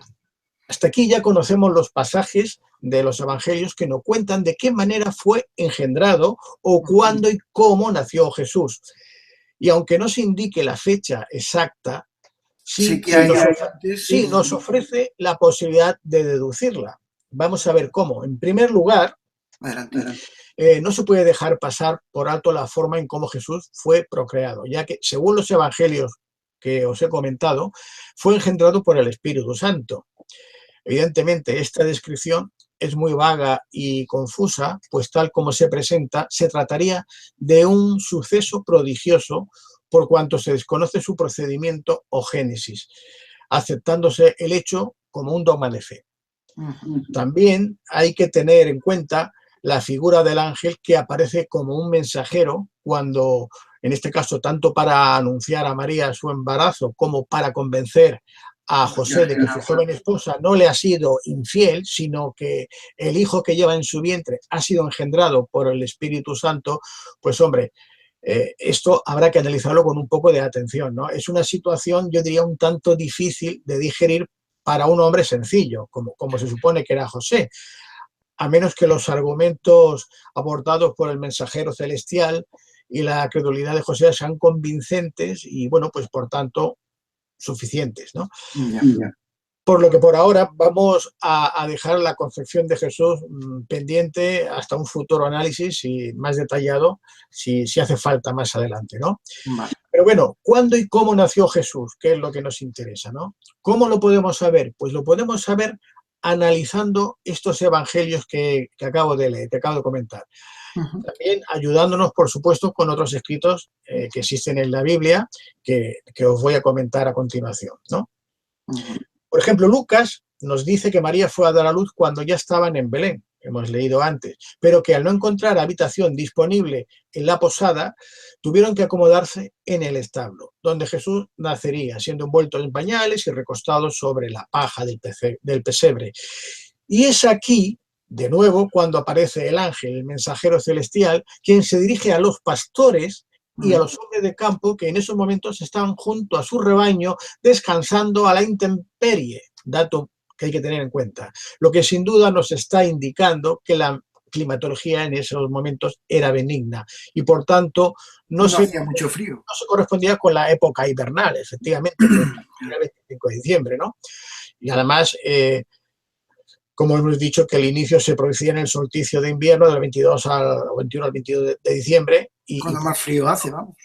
hasta aquí ya conocemos los pasajes de los evangelios que nos cuentan de qué manera fue engendrado o cuándo y cómo nació Jesús. Y aunque no se indique la fecha exacta, sí nos ofrece la posibilidad de deducirla. Vamos a ver cómo. En primer lugar, no se puede dejar pasar por alto la forma en cómo Jesús fue procreado, ya que, según los evangelios que os he comentado, fue engendrado por el Espíritu Santo. Evidentemente, esta descripción es muy vaga y confusa, pues tal como se presenta, se trataría de un suceso prodigioso por cuanto se desconoce su procedimiento o génesis, aceptándose el hecho como un dogma de fe. Ujú. También hay que tener en cuenta la figura del ángel que aparece como un mensajero cuando, en este caso, tanto para anunciar a María su embarazo como para convencer a José de que su joven esposa no le ha sido infiel, sino que el hijo que lleva en su vientre ha sido engendrado por el Espíritu Santo. Pues hombre, esto habrá que analizarlo con un poco de atención, ¿no? Es una situación, yo diría, un tanto difícil de digerir para un hombre sencillo, como se supone que era José, a menos que los argumentos aportados por el mensajero celestial y la credulidad de José sean convincentes y, bueno, pues por tanto, suficientes, ¿no? Ya. Por lo que por ahora vamos a dejar la concepción de Jesús pendiente hasta un futuro análisis y más detallado si hace falta más adelante, ¿no? Vale. Pero bueno, ¿cuándo y cómo nació Jesús? ¿Qué es lo que nos interesa, ¿no? ¿Cómo lo podemos saber? Pues lo podemos saber analizando estos evangelios que acabo de leer, que acabo de comentar. Ujú. También ayudándonos, por supuesto, con otros escritos que existen en la Biblia que os voy a comentar a continuación, ¿no? Ujú. Por ejemplo, Lucas nos dice que María fue a dar a luz cuando ya estaban en Belén, hemos leído antes, pero que al no encontrar habitación disponible en la posada, tuvieron que acomodarse en el establo, donde Jesús nacería, siendo envuelto en pañales y recostado sobre la paja del pesebre. Y es aquí, de nuevo, cuando aparece el ángel, el mensajero celestial, quien se dirige a los pastores y a los hombres de campo que en esos momentos estaban junto a su rebaño descansando a la intemperie, dato que hay que tener en cuenta. Lo que sin duda nos está indicando que la climatología en esos momentos era benigna y por tanto no No se, hacía mucho frío. no se correspondía con la época invernal, efectivamente, que era el 25 de diciembre, ¿no? Y además, como hemos dicho, que el inicio se producía en el solsticio de invierno del 22 al 21 al 22 de diciembre y Cuando más frío hace, vamos.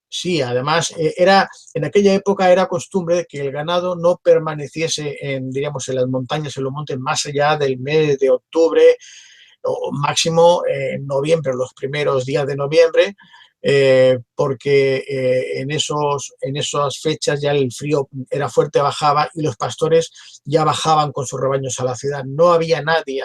sí, además en aquella época era costumbre que el ganado no permaneciese diríamos, en las montañas, en los montes, más allá del mes de octubre o máximo en noviembre, los primeros días de noviembre, porque en esas fechas ya el frío era fuerte, bajaba y los pastores ya bajaban con sus rebaños a la ciudad. No había nadie.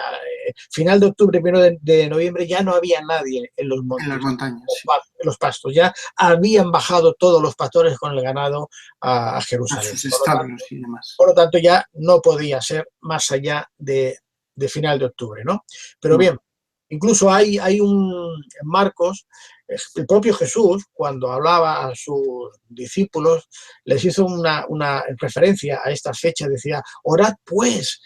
Final de octubre, primero de noviembre, ya no había nadie en los En las montes, montañas, sí. en los pastos. Ya habían bajado todos los pastores con el ganado a A Jerusalén. sus establos y demás. Por lo tanto, ya no podía ser más allá de final de octubre, ¿no? Pero bien, incluso hay un en Marcos, el propio Jesús, cuando hablaba a sus discípulos, les hizo una referencia a esta fecha, decía, orad pues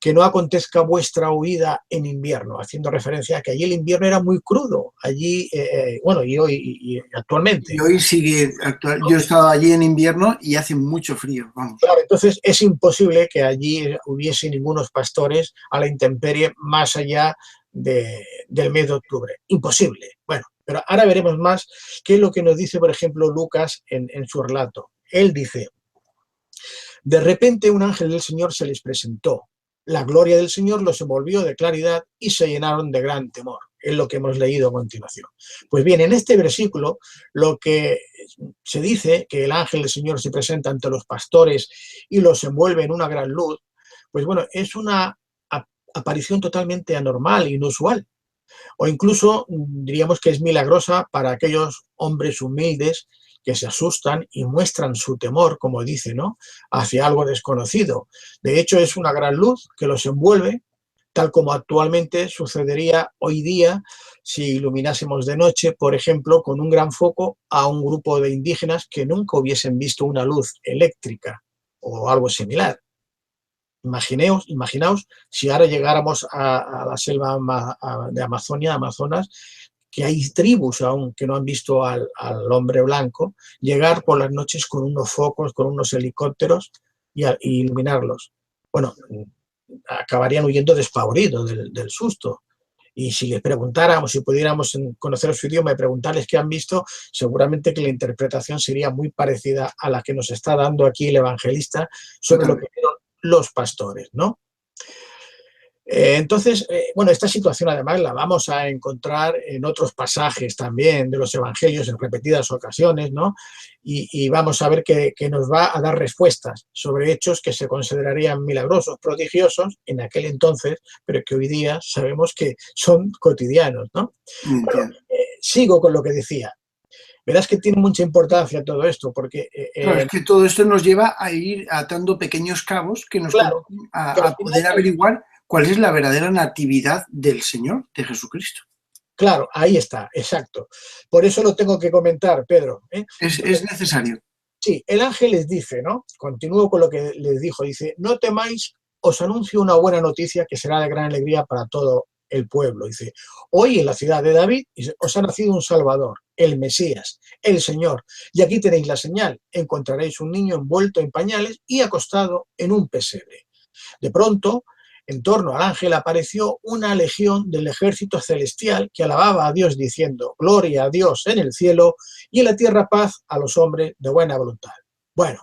que no acontezca vuestra huida en invierno, haciendo referencia a que allí el invierno era muy crudo, allí, bueno, y hoy y Y actualmente. hoy sigue actual. Yo he estado allí en invierno y hace mucho frío, vamos. Claro, entonces es imposible que allí hubiese ningunos pastores a la intemperie más allá del mes de octubre. Imposible. Bueno, pero ahora veremos más qué es lo que nos dice, por ejemplo, Lucas en su relato. Él dice, de repente un ángel del Señor se les presentó. La gloria del Señor los envolvió de claridad y se llenaron de gran temor. Es lo que hemos leído a continuación. Pues bien, en este versículo lo que se dice, que el ángel del Señor se presenta ante los pastores y los envuelve en una gran luz, pues bueno, es una aparición totalmente anormal, inusual, o incluso diríamos que es milagrosa para aquellos hombres humildes que se asustan y muestran su temor, como dice, ¿no?, hacia algo desconocido. De hecho, es una gran luz que los envuelve, tal como actualmente sucedería hoy día si iluminásemos de noche, por ejemplo, con un gran foco a un grupo de indígenas que nunca hubiesen visto una luz eléctrica o algo similar. Imaginaos si ahora llegáramos a la selva de Amazonia, Amazonas, que hay tribus aún que no han visto al hombre blanco, llegar por las noches con unos focos, con unos helicópteros y iluminarlos. Bueno, acabarían huyendo despavoridos del susto. Y si les preguntáramos, si pudiéramos conocer su idioma y preguntarles qué han visto, seguramente que la interpretación sería muy parecida a la que nos está dando aquí el evangelista sobre lo que vieron los pastores, ¿no? Entonces, bueno, esta situación además la vamos a encontrar en otros pasajes también de los evangelios en repetidas ocasiones, ¿no? Y vamos a ver que nos va a dar respuestas sobre hechos que se considerarían milagrosos, prodigiosos en aquel entonces, pero que hoy día sabemos que son cotidianos, ¿no? Bueno, Entiendo. sigo con lo que decía. Verás que tiene mucha importancia todo esto, porque, Claro, es que todo esto nos lleva a ir atando pequeños cabos que nos claro, conducen que al a final, poder averiguar cuál es la verdadera natividad del Señor, de Jesucristo. claro, ahí está, exacto. Por eso lo tengo que comentar, Pedro, ¿eh? Es Entonces, necesario. sí, el ángel les dice, ¿no? Continúo con lo que les dijo, dice, no temáis, os anuncio una buena noticia que será de gran alegría para todo el pueblo. Dice, hoy en la ciudad de David os ha nacido un Salvador, el Mesías, el Señor. Y aquí tenéis la señal, encontraréis un niño envuelto en pañales y acostado en un pesebre. De pronto, en torno al ángel apareció una legión del ejército celestial que alababa a Dios diciendo, gloria a Dios en el cielo y en la tierra paz a los hombres de buena voluntad. Bueno,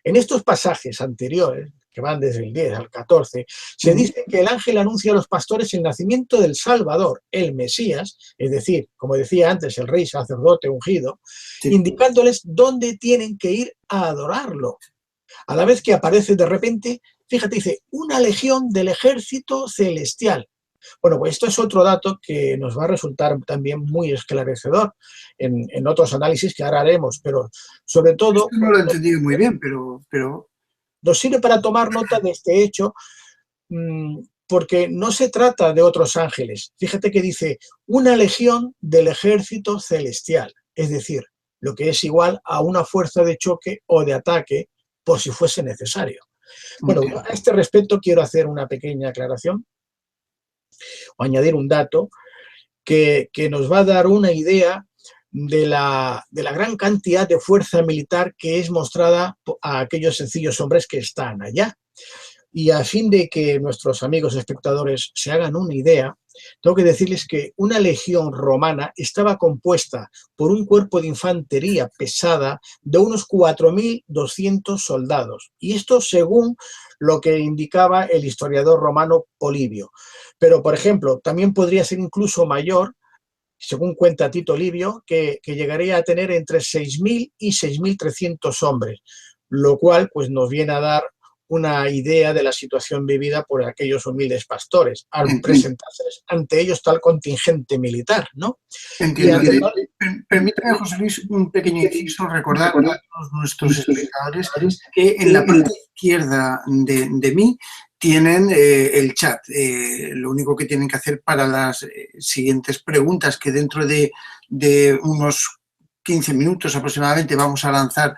en estos pasajes anteriores, que van desde el 10 al 14, se dice que el ángel anuncia a los pastores el nacimiento del Salvador, el Mesías, es decir, como decía antes, el rey sacerdote ungido, Sí. indicándoles dónde tienen que ir a adorarlo. A la vez que aparece de repente, fíjate, dice, una legión del ejército celestial. Bueno, pues esto es otro dato que nos va a resultar también muy esclarecedor en otros análisis que ahora haremos, pero sobre todo Esto no lo he entendido muy bien, pero nos sirve para tomar nota de este hecho, porque no se trata de otros ángeles. Fíjate que dice una legión del ejército celestial, es decir, lo que es igual a una fuerza de choque o de ataque por si fuese necesario. Bueno, entiendo. a este respecto quiero hacer una pequeña aclaración o añadir un dato que nos va a dar una idea de la gran cantidad de fuerza militar que es mostrada a aquellos sencillos hombres que están allá. Y a fin de que nuestros amigos espectadores se hagan una idea, tengo que decirles que una legión romana estaba compuesta por un cuerpo de infantería pesada de unos 4.200 soldados. Y esto según lo que indicaba el historiador romano Polibio. Pero, por ejemplo, también podría ser incluso mayor, según cuenta Tito Livio, que llegaría a tener entre 6.000 y 6.300 hombres, lo cual pues, nos viene a dar una idea de la situación vivida por aquellos humildes pastores al Entiendo. presentarse ante ellos tal contingente militar, ¿no? Y Entiendo. ante Permítame, José Luis, un pequeño inciso, recordar a todos nuestros espectadores que en la parte izquierda de mí tienen el chat. Lo único que tienen que hacer para las siguientes preguntas, que dentro de unos 15 minutos aproximadamente vamos a lanzar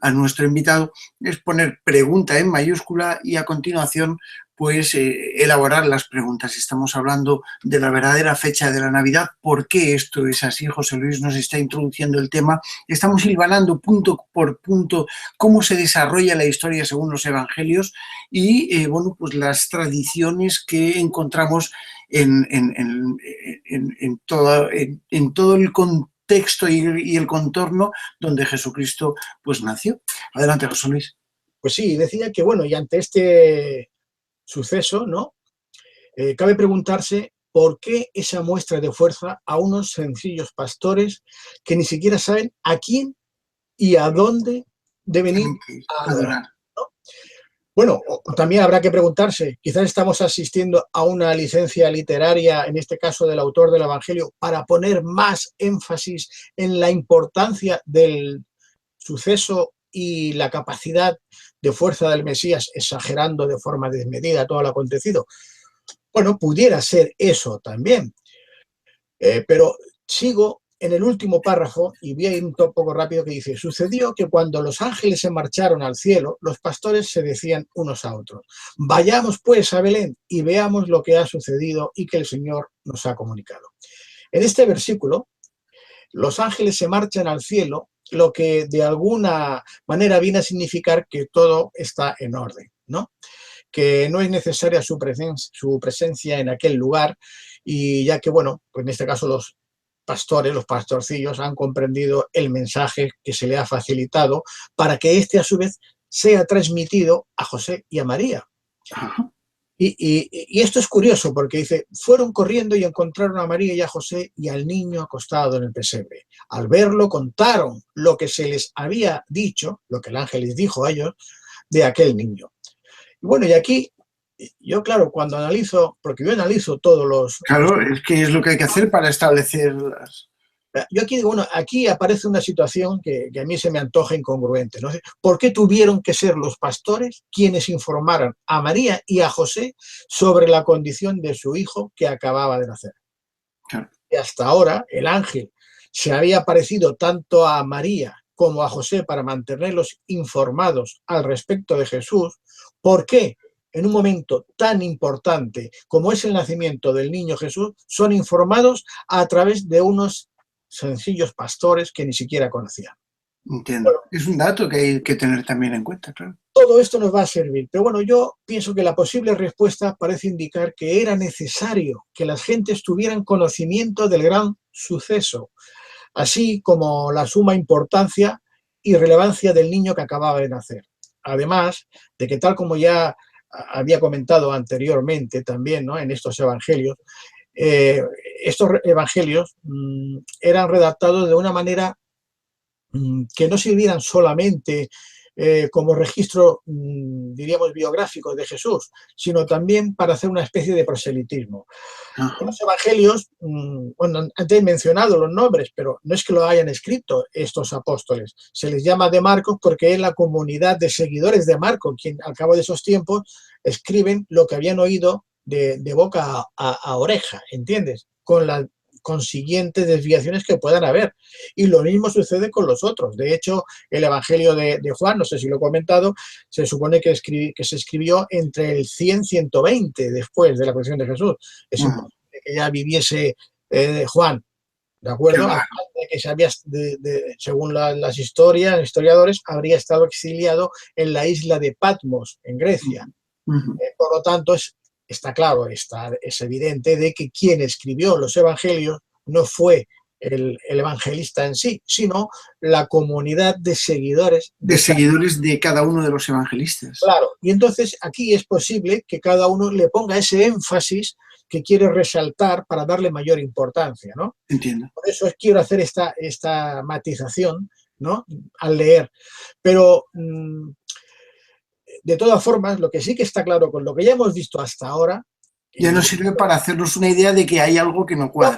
a nuestro invitado, es poner pregunta en mayúscula y a continuación pues elaborar las preguntas. Estamos hablando de la verdadera fecha de la Navidad. ¿Por qué esto es así? José Luis nos está introduciendo el tema. Estamos hilvanando punto por punto cómo se desarrolla la historia según los evangelios y, bueno, pues las tradiciones que encontramos en todo el contexto y el contorno donde Jesucristo pues nació. Adelante, José Luis. pues sí, decía que bueno, y ante este suceso, ¿no? Cabe preguntarse por qué esa muestra de fuerza a unos sencillos pastores que ni siquiera saben a quién y a dónde deben ir Tienen que a adorar. adorar. ¿No? Bueno, también habrá que preguntarse, quizás estamos asistiendo a una licencia literaria, en este caso del autor del Evangelio, para poner más énfasis en la importancia del suceso y la capacidad de fuerza del Mesías, exagerando de forma desmedida todo lo acontecido. Bueno, pudiera ser eso también, pero sigo en el último párrafo y voy a ir un poco rápido que dice, sucedió que cuando los ángeles se marcharon al cielo, los pastores se decían unos a otros, vayamos pues a Belén y veamos lo que ha sucedido y que el Señor nos ha comunicado. En este versículo, los ángeles se marchan al cielo, lo que de alguna manera viene a significar que todo está en orden, ¿no? Que no es necesaria su presencia en aquel lugar y ya que, bueno, pues en este caso los pastores, los pastorcillos han comprendido el mensaje que se le ha facilitado para que éste a su vez sea transmitido a José y a María. Ajá. Y esto es curioso porque dice, fueron corriendo y encontraron a María y a José y al niño acostado en el pesebre. Al verlo contaron lo que se les había dicho, lo que el ángel les dijo a ellos, de aquel niño. Y bueno, y aquí yo, claro, cuando analizo, porque yo analizo todos los. Claro, es que es lo que hay que hacer para establecer las... Yo aquí digo, bueno, aquí aparece una situación que a mí se me antoja incongruente, ¿no? ¿Por qué tuvieron que ser los pastores quienes informaran a María y a José sobre la condición de su hijo que acababa de nacer? Claro. Y hasta ahora el ángel se había aparecido tanto a María como a José para mantenerlos informados al respecto de Jesús. ¿Por qué en un momento tan importante como es el nacimiento del niño Jesús son informados a través de unos sencillos pastores que ni siquiera conocían? Entiendo. Bueno, Es un dato que hay que tener también en cuenta, claro. todo esto nos va a servir, pero bueno, yo pienso que la posible respuesta parece indicar que era necesario que las gentes tuvieran conocimiento del gran suceso, así como la suma importancia y relevancia del niño que acababa de nacer. Además de que, tal como ya había comentado anteriormente también, ¿no?, en estos evangelios, eh, estos evangelios eran redactados de una manera que no sirvieran solamente como registro, diríamos, biográfico de Jesús, sino también para hacer una especie de proselitismo. En Ajá. los evangelios, bueno, antes he mencionado los nombres, pero no es que lo hayan escrito estos apóstoles. Se les llama de Marcos porque es la comunidad de seguidores de Marcos quien al cabo de esos tiempos escriben lo que habían oído de boca a oreja, ¿entiendes? Con las consiguientes desviaciones que puedan haber. Y lo mismo sucede con los otros. De hecho, el Evangelio de Juan, no sé si lo he comentado, se supone que se escribió entre el 100 y 120 después de la crucifixión de Jesús. Es Ajá. imposible que ya viviese Juan, ¿de acuerdo? Qué va. Además de que se había, según las historiadores, habría estado exiliado en la isla de Patmos, en Grecia. Ujú. Por lo tanto, está claro, es evidente de que quien escribió los evangelios no fue el evangelista en sí, sino la comunidad de seguidores De de cada. seguidores de cada uno de los evangelistas. Claro, y entonces aquí es posible que cada uno le ponga ese énfasis que quiere resaltar para darle mayor importancia, ¿no? Entiendo. Por eso quiero hacer esta matización, ¿no?, al leer. Pero de todas formas, lo que sí que está claro con lo que ya hemos visto hasta ahora, Ya nos sirve para hacernos una idea de que hay algo que no cuadra.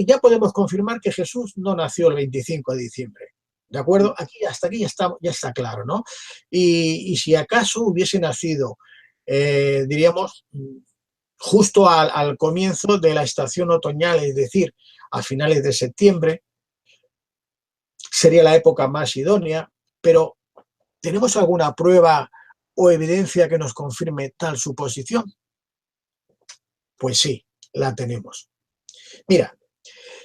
ya podemos confirmar que Jesús no nació el 25 de diciembre. ¿De acuerdo? Hasta aquí ya está claro, ¿no? Y si acaso hubiese nacido, diríamos, justo al comienzo de la estación otoñal, es decir, a finales de septiembre, sería la época más idónea, pero ¿tenemos alguna prueba o evidencia que nos confirme tal suposición? Pues sí, la tenemos. Mira,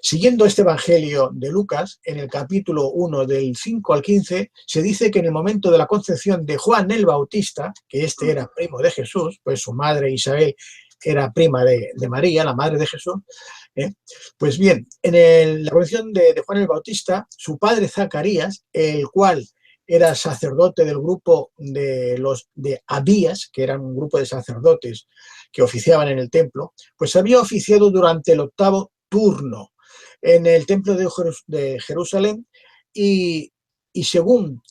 siguiendo este Evangelio de Lucas, en el capítulo 1 del 5 al 15, se dice que en el momento de la concepción de Juan el Bautista, que este era primo de Jesús, pues su madre Isabel era prima de María, la madre de Jesús, pues bien, en la concepción de Juan el Bautista, su padre Zacarías, el cual era sacerdote del grupo de Abías, que eran un grupo de sacerdotes que oficiaban en el templo, pues había oficiado durante el 8º turno en el templo de Jerusalén y según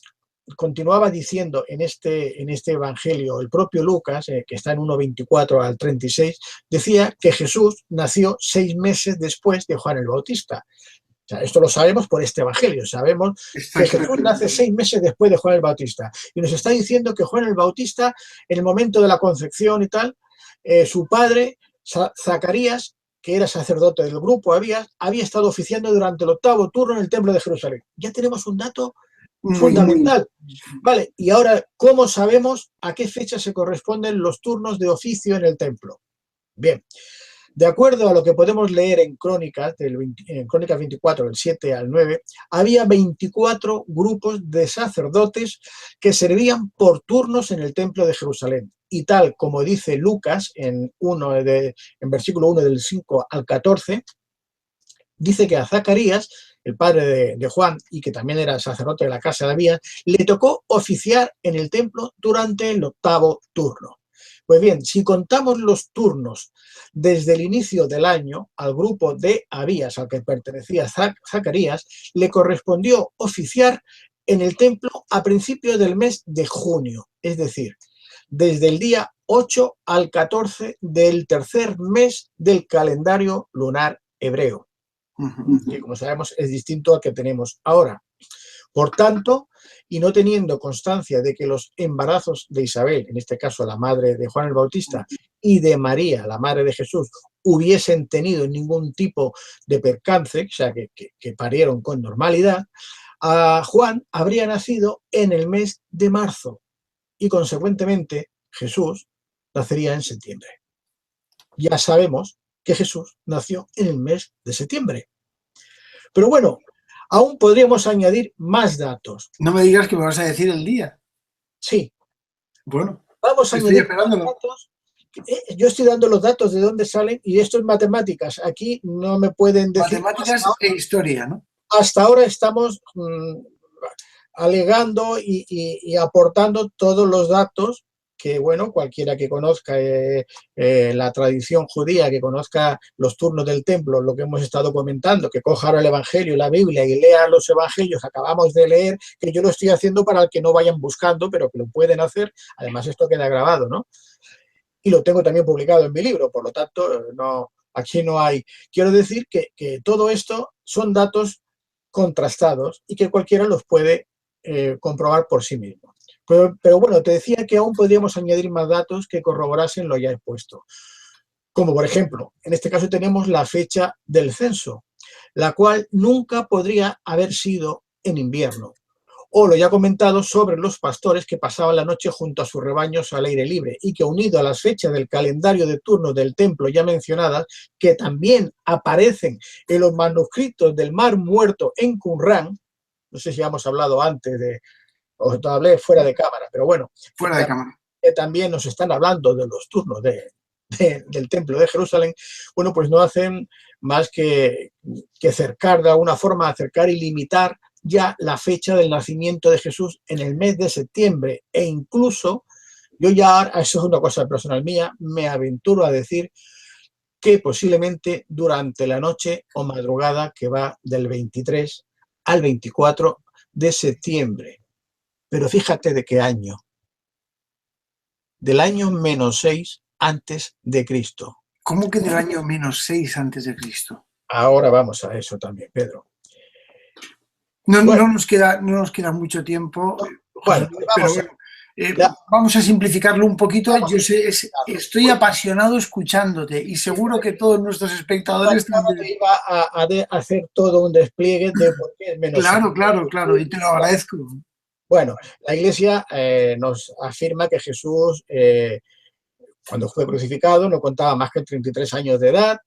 continuaba diciendo en este evangelio el propio Lucas, que está en 1:24 al 36, decía que Jesús nació 6 meses después de Juan el Bautista. O sea, esto lo sabemos por este evangelio, sabemos Está que claro. Jesús nace 6 meses después de Juan el Bautista. Y nos está diciendo que Juan el Bautista, en el momento de la concepción y tal, su padre, Zacarías, que era sacerdote del grupo, había estado oficiando durante el 8º turno en el templo de Jerusalén. Ya tenemos un dato fundamental. Vale, y ahora, ¿cómo sabemos a qué fecha se corresponden los turnos de oficio en el templo? Bien, de acuerdo a lo que podemos leer en Crónicas, en Crónicas 24, del 7 al 9, había 24 grupos de sacerdotes que servían por turnos en el templo de Jerusalén. Y tal como dice Lucas en versículo 1 del 5 al 14, dice que a Zacarías, el padre de Juan, y que también era sacerdote de la casa de Abías, le tocó oficiar en el templo durante el 8º turno. Pues bien, si contamos los turnos desde el inicio del año, al grupo de Abías, al que pertenecía Zacarías, le correspondió oficiar en el templo a principios del mes de junio, es decir, desde el día 8 al 14 del tercer mes del calendario lunar hebreo, que como sabemos es distinto al que tenemos ahora. Por tanto, y no teniendo constancia de que los embarazos de Isabel, en este caso la madre de Juan el Bautista, y de María, la madre de Jesús, hubiesen tenido ningún tipo de percance, o sea, que parieron con normalidad, a Juan habría nacido en el mes de marzo y, consecuentemente, Jesús nacería en septiembre. Ya sabemos que Jesús nació en el mes de septiembre. Pero bueno, aún podríamos añadir más datos. No me digas que me vas a decir el día. Sí. Bueno, vamos a estoy añadir más esperándolo. datos. Yo estoy dando los datos de dónde salen y esto es matemáticas. Aquí no me pueden decir. Matemáticas e historia, ¿no? Hasta ahora estamos alegando y aportando todos los datos que, bueno, cualquiera que conozca la tradición judía, que conozca los turnos del templo, lo que hemos estado comentando, que coja ahora el Evangelio y la Biblia y lea los Evangelios que acabamos de leer, que yo lo estoy haciendo para el que no vayan buscando, pero que lo pueden hacer. Además, esto queda grabado, ¿no? Y lo tengo también publicado en mi libro, por lo tanto, no, aquí no hay. Quiero decir que todo esto son datos contrastados y que cualquiera los puede comprobar por sí mismo. Pero bueno, te decía que aún podríamos añadir más datos que corroborasen lo ya expuesto. Como por ejemplo, en este caso tenemos la fecha del censo, la cual nunca podría haber sido en invierno. O lo ya comentado sobre los pastores que pasaban la noche junto a sus rebaños al aire libre y que, unido a las fechas del calendario de turnos del templo ya mencionadas, que también aparecen en los manuscritos del Mar Muerto en Qumrán, no sé si hemos hablado antes o te hablé fuera de cámara, pero bueno, fuera de cámara, que también nos están hablando de los turnos del templo de Jerusalén, bueno, pues no hacen más que acercar, de alguna forma, acercar y limitar ya la fecha del nacimiento de Jesús en el mes de septiembre. E incluso, yo ya, eso es una cosa personal mía, me aventuro a decir que posiblemente durante la noche o madrugada que va del 23 al 24 de septiembre. Pero fíjate de qué año. Del año -6 antes de Cristo. ¿Cómo que del año -6 antes de Cristo? Ahora vamos a eso también, Pedro. No, bueno, no nos queda mucho tiempo, José, bueno, pero bueno, vamos a simplificarlo un poquito. Yo sé, estoy apasionado escuchándote y seguro que todos nuestros espectadores también. Iba a hacer todo un despliegue de por qué es menos. Claro, y te lo agradezco. Bueno, la Iglesia nos afirma que Jesús, cuando fue crucificado, no contaba más que 33 años de edad,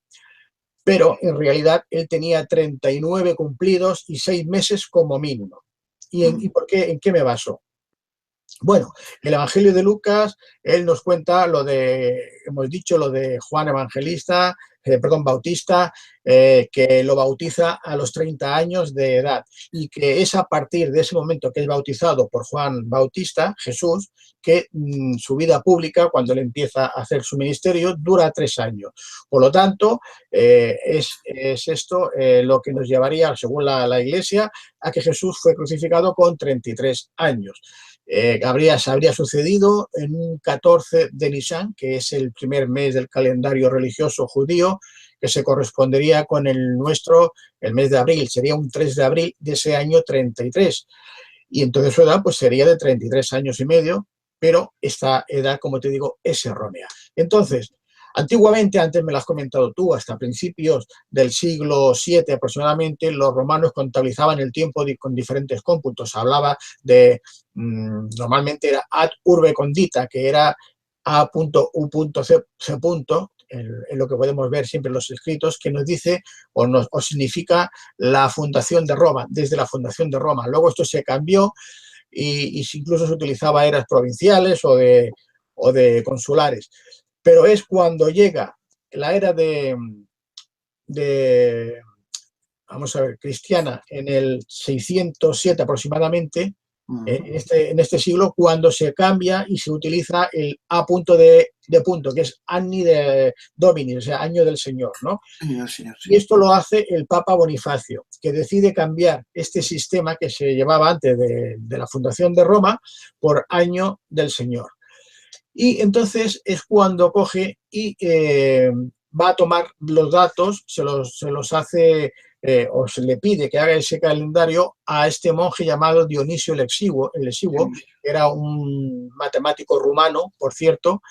pero en realidad él tenía 39 cumplidos y 6 meses como mínimo. ¿Y por qué? ¿En qué me baso? Bueno, el Evangelio de Lucas, él nos cuenta hemos dicho, lo de Juan Evangelista, Bautista, que lo bautiza a los 30 años de edad y que es a partir de ese momento que es bautizado por Juan Bautista, Jesús, que su vida pública, cuando él empieza a hacer su ministerio, dura 3 años. Por lo tanto, es esto lo que nos llevaría, según la Iglesia, a que Jesús fue crucificado con 33 años. Habría sucedido en un 14 de Nisan, que es el primer mes del calendario religioso judío, que se correspondería con el nuestro, el mes de abril, sería un 3 de abril de ese año 33. Y entonces su edad pues sería de 33 años y medio, pero esta edad, como te digo, es errónea. Entonces, antiguamente, antes me lo has comentado tú, hasta principios del siglo VII aproximadamente, los romanos contabilizaban el tiempo con diferentes cómputos. Hablaba de, normalmente era ad urbe condita, que era A.U.C. En lo que podemos ver siempre en los escritos, que nos dice o significa la fundación de Roma, desde la fundación de Roma. Luego esto se cambió y incluso se utilizaba eras provinciales o de consulares. Pero es cuando llega la era vamos a ver, cristiana en el 607 aproximadamente, En este siglo, cuando se cambia y se utiliza el A punto de punto, que es Anni de Domini, o sea, año del Señor, ¿no? Sí, Y esto lo hace el Papa Bonifacio, que decide cambiar este sistema que se llevaba antes de la fundación de Roma por año del Señor. Y entonces es cuando coge y va a tomar los datos, se los hace o se le pide que haga ese calendario a este monje llamado Dionisio el Exiguo, que era un matemático rumano, por cierto,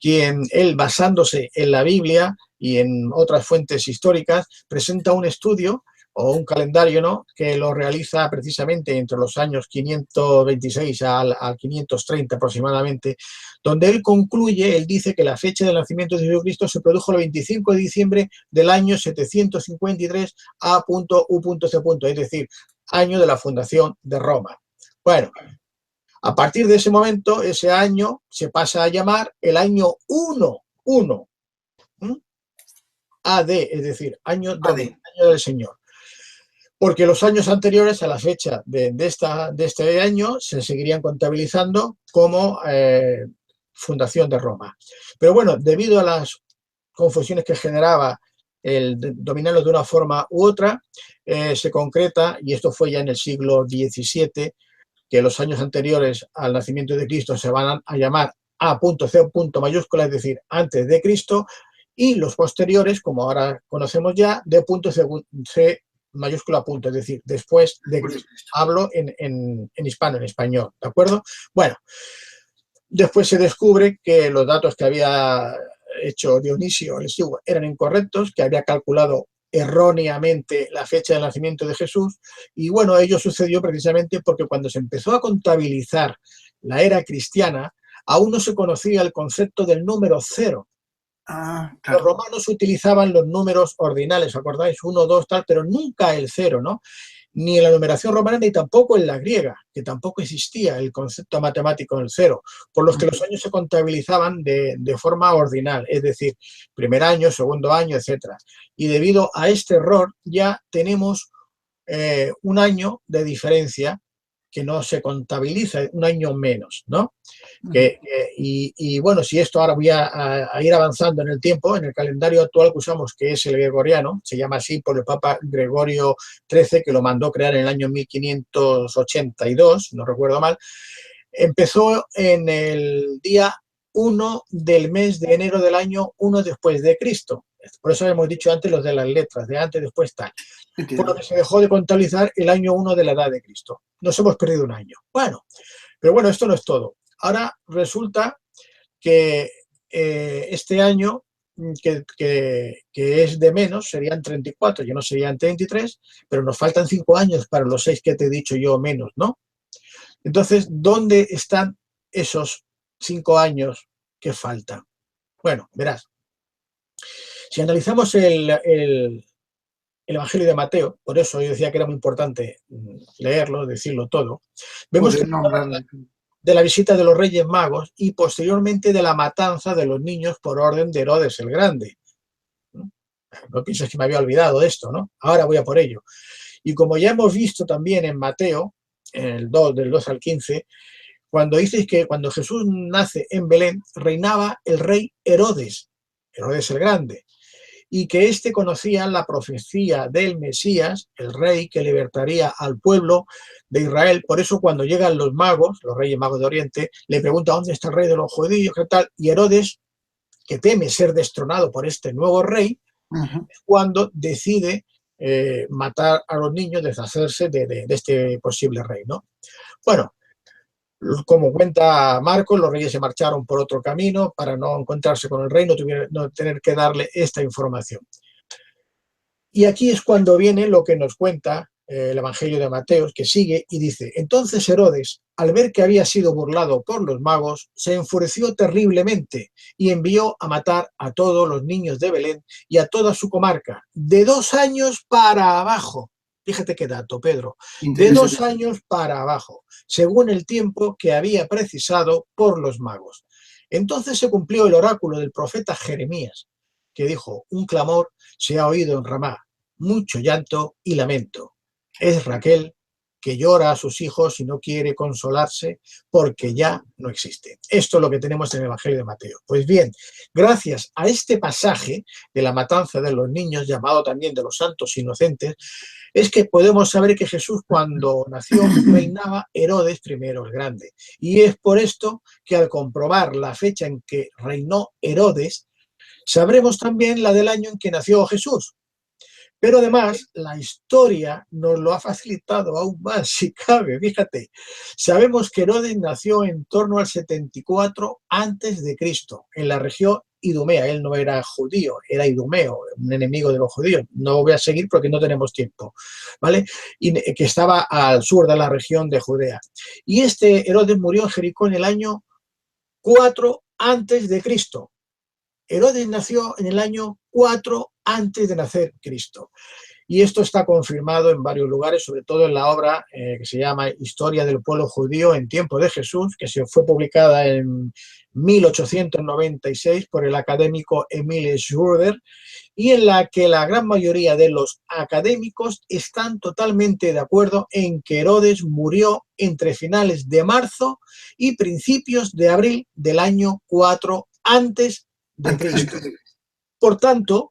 quien él, basándose en la Biblia y en otras fuentes históricas, presenta un estudio o un calendario, ¿no?, que lo realiza precisamente entre los años 526 al 530 aproximadamente, donde él concluye, él dice que la fecha del nacimiento de Jesucristo se produjo el 25 de diciembre del año 753 A.U.C., es decir, año de la fundación de Roma. Bueno, a partir de ese momento, ese año se pasa a llamar el año 1, AD, es decir, año Domini, año del Señor. Porque los años anteriores a la fecha de este año se seguirían contabilizando como fundación de Roma. Pero bueno, debido a las confusiones que generaba el dominarlo de una forma u otra, se concreta, y esto fue ya en el siglo XVII, que los años anteriores al nacimiento de Cristo se van a llamar A.C. mayúscula, es decir, antes de Cristo, y los posteriores, como ahora conocemos ya, D.C. mayúscula punto, es decir, después de Cristo. Hablo en hispano, en español, ¿de acuerdo? Bueno, después se descubre que los datos que había hecho Dionisio el Exiguo eran incorrectos, que había calculado erróneamente la fecha del nacimiento de Jesús, y bueno, ello sucedió precisamente porque cuando se empezó a contabilizar la era cristiana, aún no se conocía el concepto del número cero. Claro. Los romanos utilizaban los números ordinales, ¿acordáis? 1, 2, tal, pero nunca el cero, ¿no? Ni en la numeración romana ni tampoco en la griega, que tampoco existía el concepto matemático del cero, por los que los años se contabilizaban de forma ordinal, es decir, primer año, segundo año, etc. Y debido a este error ya tenemos un año de diferencia que no se contabiliza, un año menos, ¿no? Y bueno, si esto ahora voy a ir avanzando en el tiempo, en el calendario actual que usamos, que es el gregoriano, se llama así por el Papa Gregorio XIII, que lo mandó crear en el año 1582, no recuerdo mal, empezó en el día 1 del mes de enero del año 1 después de Cristo. Por eso hemos dicho antes los de las letras, de antes, después, tal. Por lo que se dejó de contabilizar el año 1 de la edad de Cristo. Nos hemos perdido un año. Bueno, pero bueno, esto no es todo. Ahora resulta que este año, que es de menos, serían 34, ya no serían 33, pero nos faltan 5 años para los 6 que te he dicho yo menos, ¿no? Entonces, ¿dónde están esos 5 años que faltan? Bueno, verás. Si analizamos el Evangelio de Mateo, por eso yo decía que era muy importante leerlo, decirlo todo, vemos que de la visita de los Reyes Magos y posteriormente de la matanza de los niños por orden de Herodes el Grande. No pienses que me había olvidado de esto, ¿no? Ahora voy a por ello. Y como ya hemos visto también en Mateo, en el 2, del 2 al 15, cuando dices que cuando Jesús nace en Belén, reinaba el rey Herodes el Grande, y que éste conocía la profecía del Mesías, el rey que libertaría al pueblo de Israel. Por eso cuando llegan los magos, los reyes magos de Oriente, le preguntan dónde está el rey de los judíos, qué tal, y Herodes, que teme ser destronado por este nuevo rey, es cuando decide matar a los niños, deshacerse de este posible rey, ¿no? Bueno, como cuenta Marcos, los reyes se marcharon por otro camino para no encontrarse con el rey, no tener que darle esta información. Y aquí es cuando viene lo que nos cuenta el Evangelio de Mateo, que sigue y dice: entonces Herodes, al ver que había sido burlado por los magos, se enfureció terriblemente y envió a matar a todos los niños de Belén y a toda su comarca, de 2 años para abajo. Fíjate qué dato, Pedro. De 2 años para abajo, según el tiempo que había precisado por los magos. Entonces se cumplió el oráculo del profeta Jeremías, que dijo: un clamor se ha oído en Ramá, mucho llanto y lamento. Es Raquel que llora a sus hijos y no quiere consolarse porque ya no existe. Esto es lo que tenemos en el Evangelio de Mateo. Pues bien, gracias a este pasaje de la matanza de los niños, llamado también de los santos inocentes, es que podemos saber que Jesús, cuando nació, reinaba Herodes I el Grande. Y es por esto que, al comprobar la fecha en que reinó Herodes, sabremos también la del año en que nació Jesús. Pero además, la historia nos lo ha facilitado aún más, si cabe. Fíjate, sabemos que Herodes nació en torno al 74 antes de Cristo, en la región Idumea. Él no era judío, era idumeo, un enemigo de los judíos. No voy a seguir porque no tenemos tiempo, ¿vale? Y que estaba al sur de la región de Judea. Y este Herodes murió en Jericó en el año 4 antes de Cristo. Herodes nació en el año 4 antes de nacer Cristo. Y esto está confirmado en varios lugares, sobre todo en la obra que se llama Historia del pueblo judío en tiempo de Jesús, que se fue publicada en 1896 por el académico Emile Schroeder, y en la que la gran mayoría de los académicos están totalmente de acuerdo en que Herodes murió entre finales de marzo y principios de abril del año 4 antes de Cristo. Por tanto,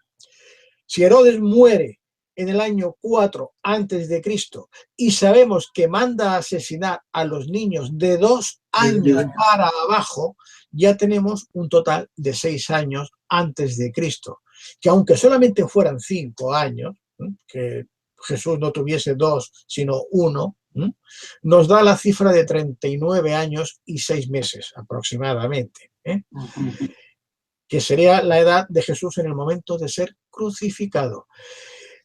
si Herodes muere en el año 4 antes de Cristo y sabemos que manda a asesinar a los niños de 2 años para abajo, ya tenemos un total de 6 años antes de Cristo, que aunque solamente fueran 5 años, que Jesús no tuviese 2 sino 1, nos da la cifra de 39 años y 6 meses aproximadamente, que sería la edad de Jesús en el momento de ser crucificado.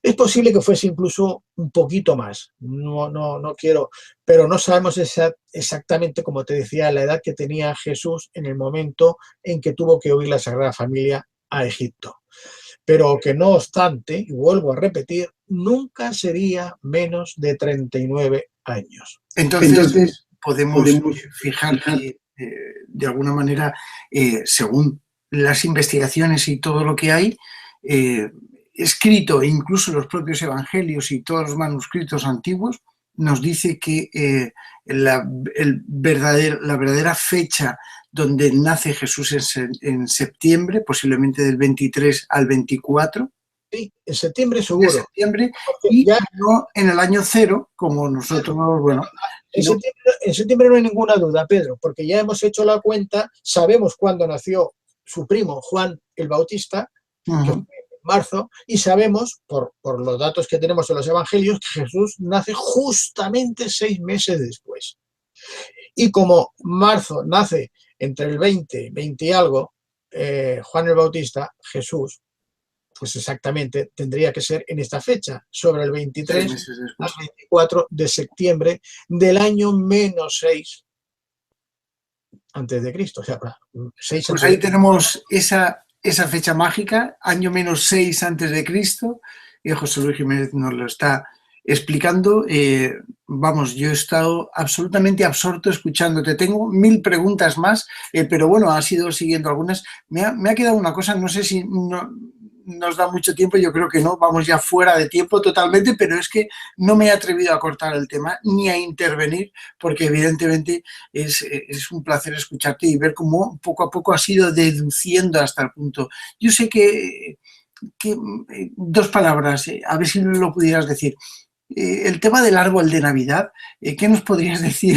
Es posible que fuese incluso un poquito más, no quiero, pero no sabemos exactamente, como te decía, la edad que tenía Jesús en el momento en que tuvo que huir la Sagrada Familia a Egipto. Pero que no obstante, y vuelvo a repetir, nunca sería menos de 39 años. Entonces podemos fijar que, de alguna manera, según las investigaciones y todo lo que hay, escrito, e incluso los propios evangelios y todos los manuscritos antiguos, nos dice que la verdadera fecha donde nace Jesús es en septiembre, posiblemente del 23 al 24. Sí, en septiembre seguro. En septiembre, y ya no en el año 0, como nosotros, bueno. En septiembre no hay ninguna duda, Pedro, porque ya hemos hecho la cuenta, sabemos cuándo nació su primo Juan el Bautista, que fue en marzo, y sabemos, por los datos que tenemos en los evangelios, que Jesús nace justamente 6 meses después. Y como marzo nace entre el 20 y algo, Juan el Bautista, Jesús, pues exactamente tendría que ser en esta fecha, sobre el 23 al 24 de septiembre del año -6 antes de Cristo. O sea, 6 pues ahí tenemos esa fecha mágica, año -6 antes de Cristo, y José Luis Jiménez nos lo está explicando. Vamos, yo he estado absolutamente absorto escuchándote. Tengo 1000 preguntas más, pero bueno, has ido siguiendo algunas. Me ha quedado una cosa, no sé si nos da mucho tiempo, yo creo que no, vamos ya fuera de tiempo totalmente, pero es que no me he atrevido a cortar el tema ni a intervenir, porque evidentemente es un placer escucharte y ver cómo poco a poco has ido deduciendo hasta el punto. Yo sé que 2 palabras, a ver si lo pudieras decir. El tema del árbol de Navidad, ¿qué nos podrías decir?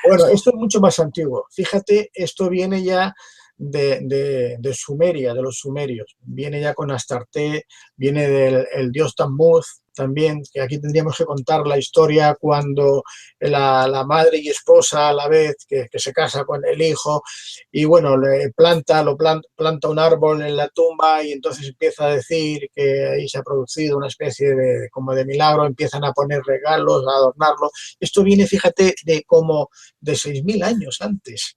Bueno, esto es mucho más antiguo. Fíjate, esto viene ya de Sumeria, de los sumerios. Viene ya con Astarte, viene del dios Tammuz también, que aquí tendríamos que contar la historia cuando la madre y esposa a la vez, que se casa con el hijo, y bueno, planta un árbol en la tumba, y entonces empieza a decir que ahí se ha producido una especie como de milagro, empiezan a poner regalos, a adornarlo. Esto viene, fíjate, como de 6.000 años antes.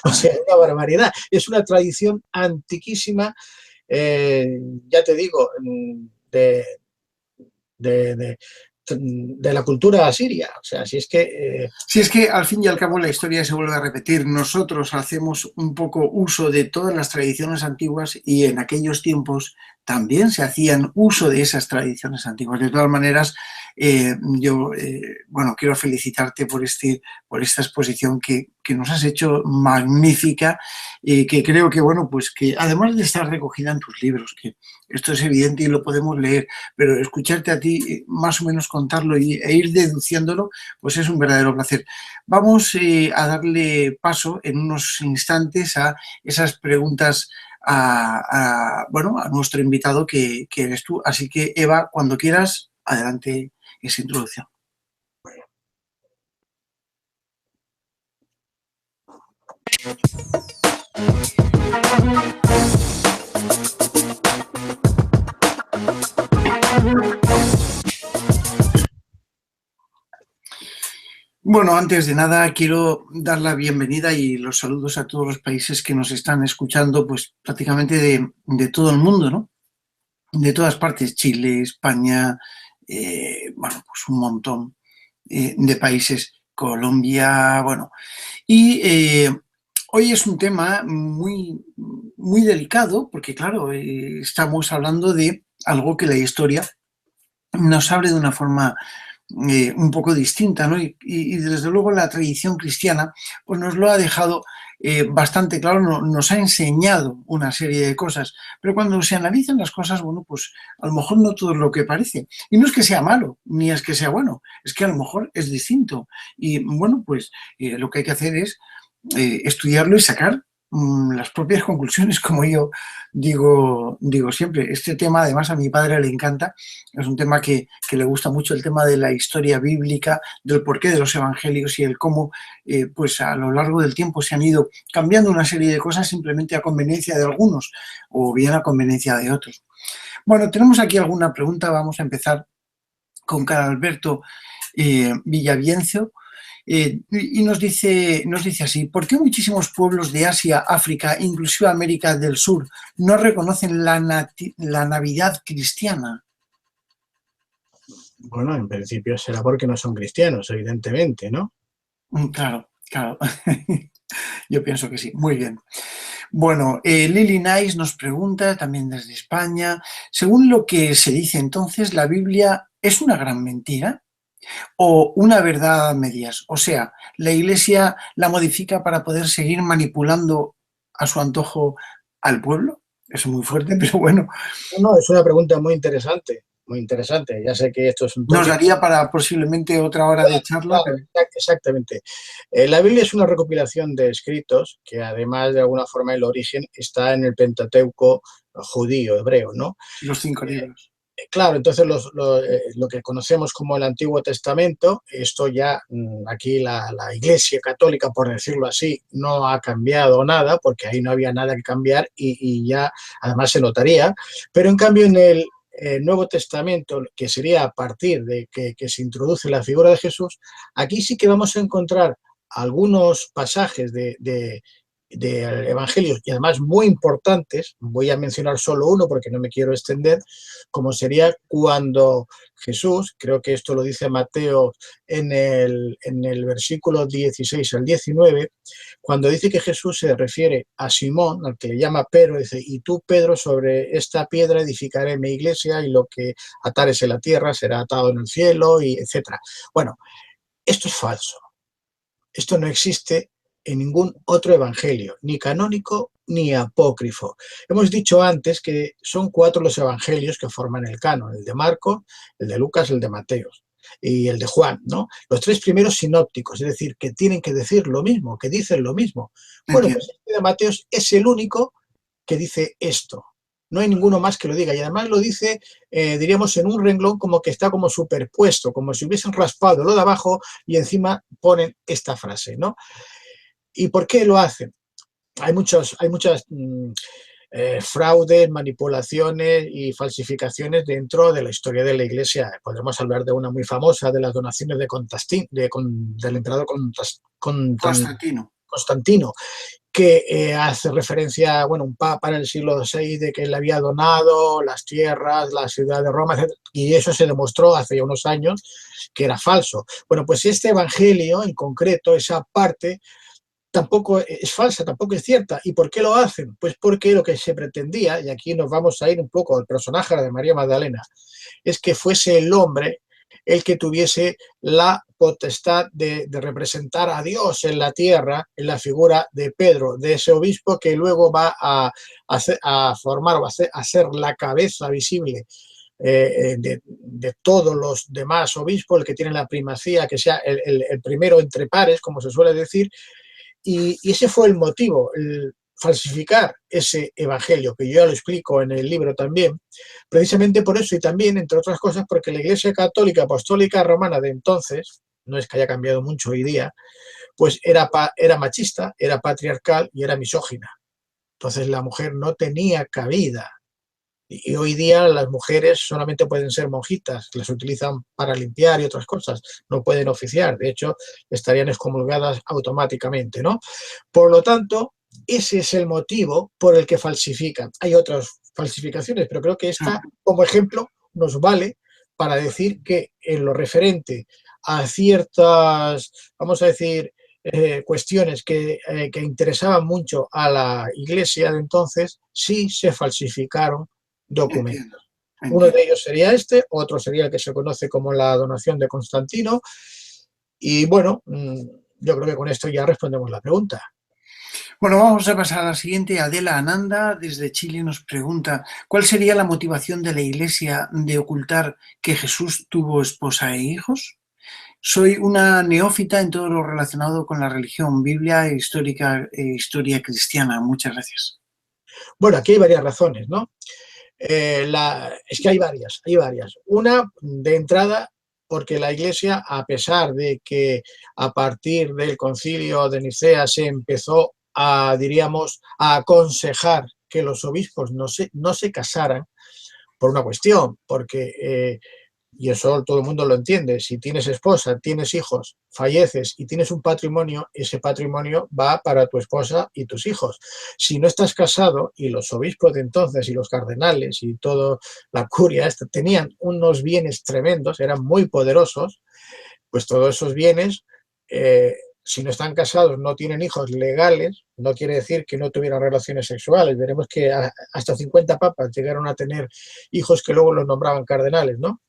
O sea, es una barbaridad. Es una tradición antiquísima, ya te digo, de la cultura asiria. O sea, si es que al fin y al cabo la historia se vuelve a repetir. Nosotros hacemos un poco uso de todas las tradiciones antiguas y en aquellos tiempos también se hacían uso de esas tradiciones antiguas. De todas maneras, bueno, quiero felicitarte por esta exposición que nos has hecho magnífica y que creo que, bueno, pues que además de estar recogida en tus libros, que esto es evidente y lo podemos leer, pero escucharte a ti más o menos contarlo e ir deduciéndolo, pues es un verdadero placer. Vamos a darle paso en unos instantes a esas preguntas bueno, a nuestro invitado que eres tú. Así que, Eva, cuando quieras, adelante esa introducción. Bueno, antes de nada quiero dar la bienvenida y los saludos a todos los países que nos están escuchando, pues prácticamente de todo el mundo, ¿no? De todas partes, Chile, España, bueno, pues un montón de países, Colombia, bueno. Y hoy es un tema muy, muy delicado porque, claro, estamos hablando de algo que la historia nos abre de una forma un poco distinta, ¿no? Y desde luego la tradición cristiana pues nos lo ha dejado bastante claro, nos ha enseñado una serie de cosas, pero cuando se analizan las cosas, bueno, pues a lo mejor no todo es lo que parece. Y no es que sea malo, ni es que sea bueno, es que a lo mejor es distinto. Y bueno, pues lo que hay que hacer es estudiarlo y sacar las propias conclusiones, como yo digo siempre. Este tema, además, a mi padre le encanta, es un tema que le gusta mucho, el tema de la historia bíblica, del porqué de los evangelios y el cómo, pues a lo largo del tiempo se han ido cambiando una serie de cosas simplemente a conveniencia de algunos o bien a conveniencia de otros. Bueno, tenemos aquí alguna pregunta, vamos a empezar con Caralberto Villaviencio. Y nos dice así: ¿por qué muchísimos pueblos de Asia, África, inclusive América del Sur, no reconocen la Navidad cristiana? Bueno, en principio será porque no son cristianos, evidentemente, ¿no? Claro, claro. Yo pienso que sí. Muy bien. Bueno, Lily Nice nos pregunta, también desde España, según lo que se dice entonces, ¿la Biblia es una gran mentira o una verdad a medias? O sea, ¿la Iglesia la modifica para poder seguir manipulando a su antojo al pueblo? Es muy fuerte, pero bueno. No, es una pregunta muy interesante, muy interesante. Ya sé que esto es un Nos tópico. daría para posiblemente otra hora de charla. Claro, exactamente. La Biblia es una recopilación de escritos que además de alguna forma el origen está en el Pentateuco judío, hebreo, ¿no? Los 5 libros. Claro, entonces lo que conocemos como el Antiguo Testamento, esto ya aquí la Iglesia Católica, por decirlo así, no ha cambiado nada, porque ahí no había nada que cambiar y ya además se notaría, pero en cambio en el Nuevo Testamento, que sería a partir de que se introduce la figura de Jesús, aquí sí que vamos a encontrar algunos pasajes de evangelios y además muy importantes, voy a mencionar solo uno porque no me quiero extender, como sería cuando Jesús, creo que esto lo dice Mateo en el versículo 16 al 19, cuando dice que Jesús se refiere a Simón, al que le llama Pedro, dice: y tú, Pedro, sobre esta piedra edificaré mi iglesia y lo que atares en la tierra será atado en el cielo, y etcétera. Bueno, esto es falso. Esto no existe en ningún otro evangelio, ni canónico ni apócrifo. Hemos dicho antes que son 4 los evangelios que forman el canon: el de Marcos, el de Lucas, el de Mateo y el de Juan, ¿no? Los 3 primeros sinópticos, es decir, que tienen que decir lo mismo, que dicen lo mismo. Bueno, pues este de Mateo es el único que dice esto. No hay ninguno más que lo diga. Y además lo dice, diríamos, en un renglón como que está como superpuesto, como si hubiesen raspado lo de abajo y encima ponen esta frase, ¿no? ¿Y por qué lo hacen? Hay muchas fraudes, manipulaciones y falsificaciones dentro de la historia de la Iglesia. Podemos hablar de una muy famosa, de las donaciones del emperador Constantino, que hace referencia, bueno, un papa en el siglo VI, de que él había donado las tierras, la ciudad de Roma, etc. Y eso se demostró hace ya unos años que era falso. Bueno, pues este evangelio en concreto, esa parte, tampoco es falsa, tampoco es cierta. ¿Y por qué lo hacen? Pues porque lo que se pretendía, y aquí nos vamos a ir un poco al personaje de María Magdalena, es que fuese el hombre el que tuviese la potestad de representar a Dios en la tierra, en la figura de Pedro, de ese obispo que luego va a formar o a ser la cabeza visible de todos los demás obispos, el que tiene la primacía, que sea el primero entre pares, como se suele decir, y ese fue el motivo, el falsificar ese evangelio, que yo ya lo explico en el libro también, precisamente por eso y también, entre otras cosas, porque la Iglesia Católica Apostólica Romana de entonces, no es que haya cambiado mucho hoy día, pues era machista, era patriarcal y era misógina. Entonces la mujer no tenía cabida. Y hoy día las mujeres solamente pueden ser monjitas, las utilizan para limpiar y otras cosas, no pueden oficiar, de hecho estarían excomulgadas automáticamente, ¿no? Por lo tanto, ese es el motivo por el que falsifican. Hay otras falsificaciones, pero creo que esta, como ejemplo, nos vale para decir que en lo referente a ciertas, vamos a decir, cuestiones que interesaban mucho a la Iglesia de entonces, sí se falsificaron Entiendo, documentos. Uno entiendo. de ellos sería este, otro sería el que se conoce como la donación de Constantino. Y bueno, yo creo que con esto ya respondemos la pregunta. Bueno, vamos a pasar a la siguiente. Adela Ananda, desde Chile, nos pregunta, ¿cuál sería la motivación de la Iglesia de ocultar que Jesús tuvo esposa e hijos? Soy una neófita en todo lo relacionado con la religión, Biblia e historia cristiana. Muchas gracias. Bueno, aquí hay varias razones, ¿no? Es que hay varias, hay varias. Una, de entrada, porque la Iglesia, a pesar de que a partir del concilio de Nicea se empezó a, diríamos, a aconsejar que los obispos no se casaran por una cuestión, porque y eso todo el mundo lo entiende, si tienes esposa, tienes hijos, falleces y tienes un patrimonio, ese patrimonio va para tu esposa y tus hijos. Si no estás casado, y los obispos de entonces y los cardenales y toda la curia tenían unos bienes tremendos, eran muy poderosos, pues todos esos bienes, si no están casados, no tienen hijos legales, no quiere decir que no tuvieran relaciones sexuales. Veremos que hasta 50 papas llegaron a tener hijos que luego los nombraban cardenales, ¿no?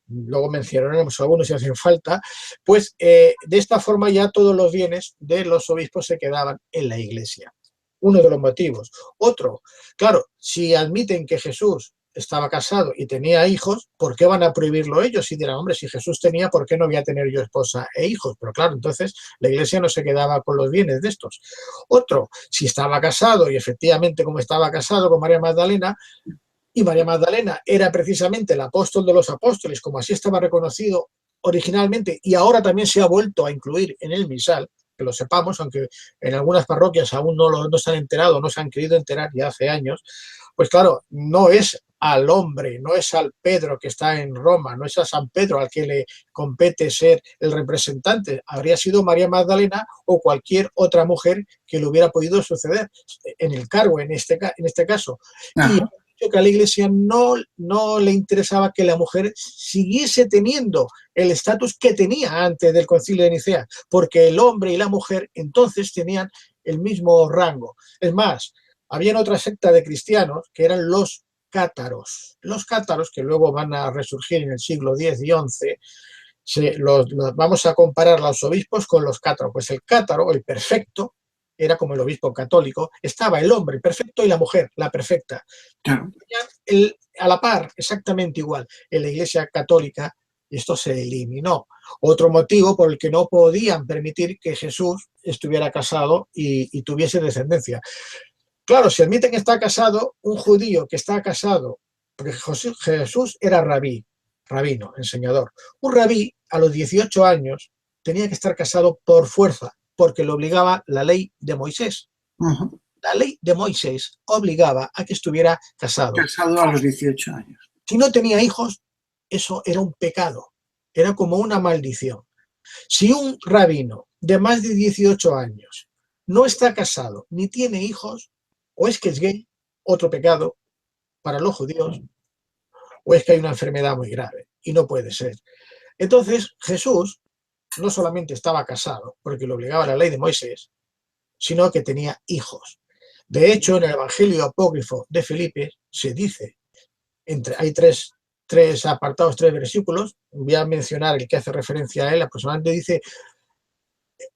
Luego mencionaremos algunos si hacen falta, pues de esta forma ya todos los bienes de los obispos se quedaban en la Iglesia. Uno de los motivos. Otro, claro, si admiten que Jesús estaba casado y tenía hijos, ¿por qué van a prohibirlo ellos? Y dirán, hombre, si Jesús tenía, ¿por qué no voy a tener yo esposa e hijos? Pero claro, entonces la Iglesia no se quedaba con los bienes de estos. Otro, si estaba casado y efectivamente como estaba casado con María Magdalena, y María Magdalena era precisamente el apóstol de los apóstoles, como así estaba reconocido originalmente, y ahora también se ha vuelto a incluir en el misal, que lo sepamos, aunque en algunas parroquias aún no se han enterado, no se han querido enterar ya hace años, pues claro, no es al hombre, no es al Pedro que está en Roma, no es a San Pedro al que le compete ser el representante, habría sido María Magdalena o cualquier otra mujer que le hubiera podido suceder en el cargo en este caso. Y Ajá. que a la Iglesia no le interesaba que la mujer siguiese teniendo el estatus que tenía antes del Concilio de Nicea, porque el hombre y la mujer entonces tenían el mismo rango. Es más, había otra secta de cristianos que eran los cátaros. Los cátaros, que luego van a resurgir en el siglo X y XI, vamos a comparar los obispos con los cátaros. Pues el cátaro, el perfecto, era como el obispo católico, estaba el hombre perfecto y la mujer, la perfecta. Claro. A la par, exactamente igual, en la Iglesia Católica, esto se eliminó. Otro motivo por el que no podían permitir que Jesús estuviera casado y tuviese descendencia. Claro, si admiten que está casado, un judío que está casado, porque Jesús era rabino, enseñador. Un rabí a los 18 años tenía que estar casado por fuerza, porque lo obligaba la ley de Moisés. Uh-huh. La ley de Moisés obligaba a que estuviera casado. Casado a los 18 años. Si no tenía hijos, eso era un pecado, era como una maldición. Si un rabino de más de 18 años no está casado ni tiene hijos, o es que es gay, otro pecado para los judíos, o es que hay una enfermedad muy grave y no puede ser. Entonces Jesús no solamente estaba casado, porque lo obligaba la ley de Moisés, sino que tenía hijos. De hecho, en el Evangelio apócrifo de Felipe se dice, hay tres apartados, tres versículos, voy a mencionar el que hace referencia a él, aproximadamente dice,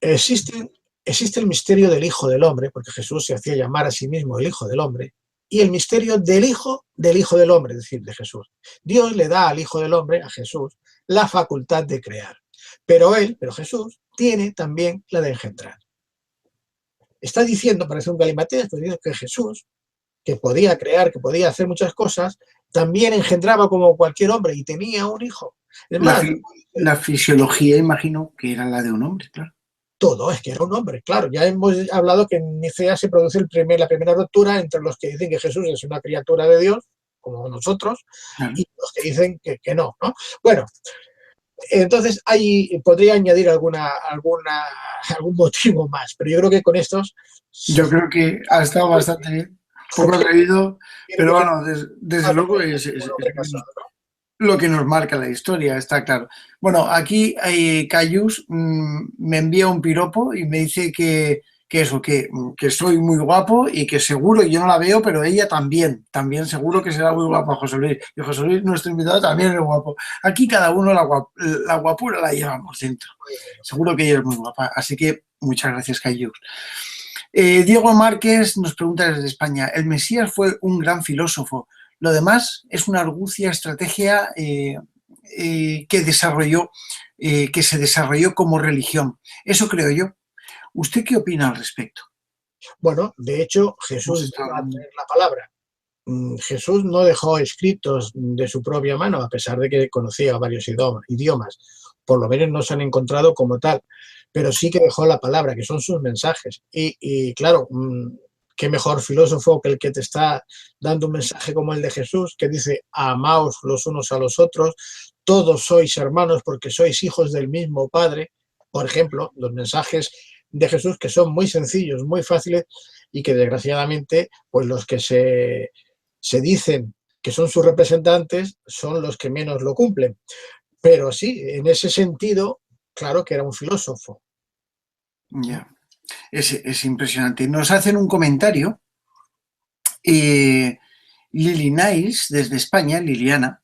existe el misterio del Hijo del Hombre, porque Jesús se hacía llamar a sí mismo el Hijo del Hombre, y el misterio del Hijo del Hombre, es decir, de Jesús. Dios le da al Hijo del Hombre, a Jesús, la facultad de crear, pero Jesús, tiene también la de engendrar. Está diciendo, parece un galimatías, que Jesús, que podía crear, que podía hacer muchas cosas, también engendraba como cualquier hombre y tenía un hijo. Es más, la fisiología, imagino, que era la de un hombre, claro. Todo, es que era un hombre, claro. Ya hemos hablado que en Nicea se produce la primera ruptura entre los que dicen que Jesús es una criatura de Dios, como nosotros, y los que dicen que no, ¿no? Bueno, entonces podría añadir algún motivo más, pero yo creo que con estos... Yo creo que ha estado bastante bien, poco atrevido, pero bueno, desde luego es lo que nos marca la historia, está claro. Bueno, aquí Cayús me envía un piropo y me dice que soy muy guapo y que seguro, yo no la veo, pero ella también seguro que será muy guapa, José Luis. Y José Luis, nuestro invitado, también es guapo. Aquí cada uno la guapura la llevamos dentro. Seguro que ella es muy guapa, así que muchas gracias, Cayús. Diego Márquez nos pregunta desde España, el Mesías fue un gran filósofo, lo demás es una argucia estrategia que se desarrolló como religión. Eso creo yo. ¿Usted qué opina al respecto? Bueno, de hecho, Jesús va a tener la palabra. Jesús no dejó escritos de su propia mano, a pesar de que conocía varios idiomas. Por lo menos no se han encontrado como tal, pero sí que dejó la palabra, que son sus mensajes. Y claro, qué mejor filósofo que el que te está dando un mensaje como el de Jesús, que dice, amaos los unos a los otros, todos sois hermanos porque sois hijos del mismo Padre. Por ejemplo, los mensajes de Jesús que son muy sencillos, muy fáciles y que desgraciadamente pues los que se dicen que son sus representantes son los que menos lo cumplen. Pero sí, en ese sentido, claro que era un filósofo. Ya, es impresionante. Nos hacen un comentario. Lili Nice, desde España, Liliana,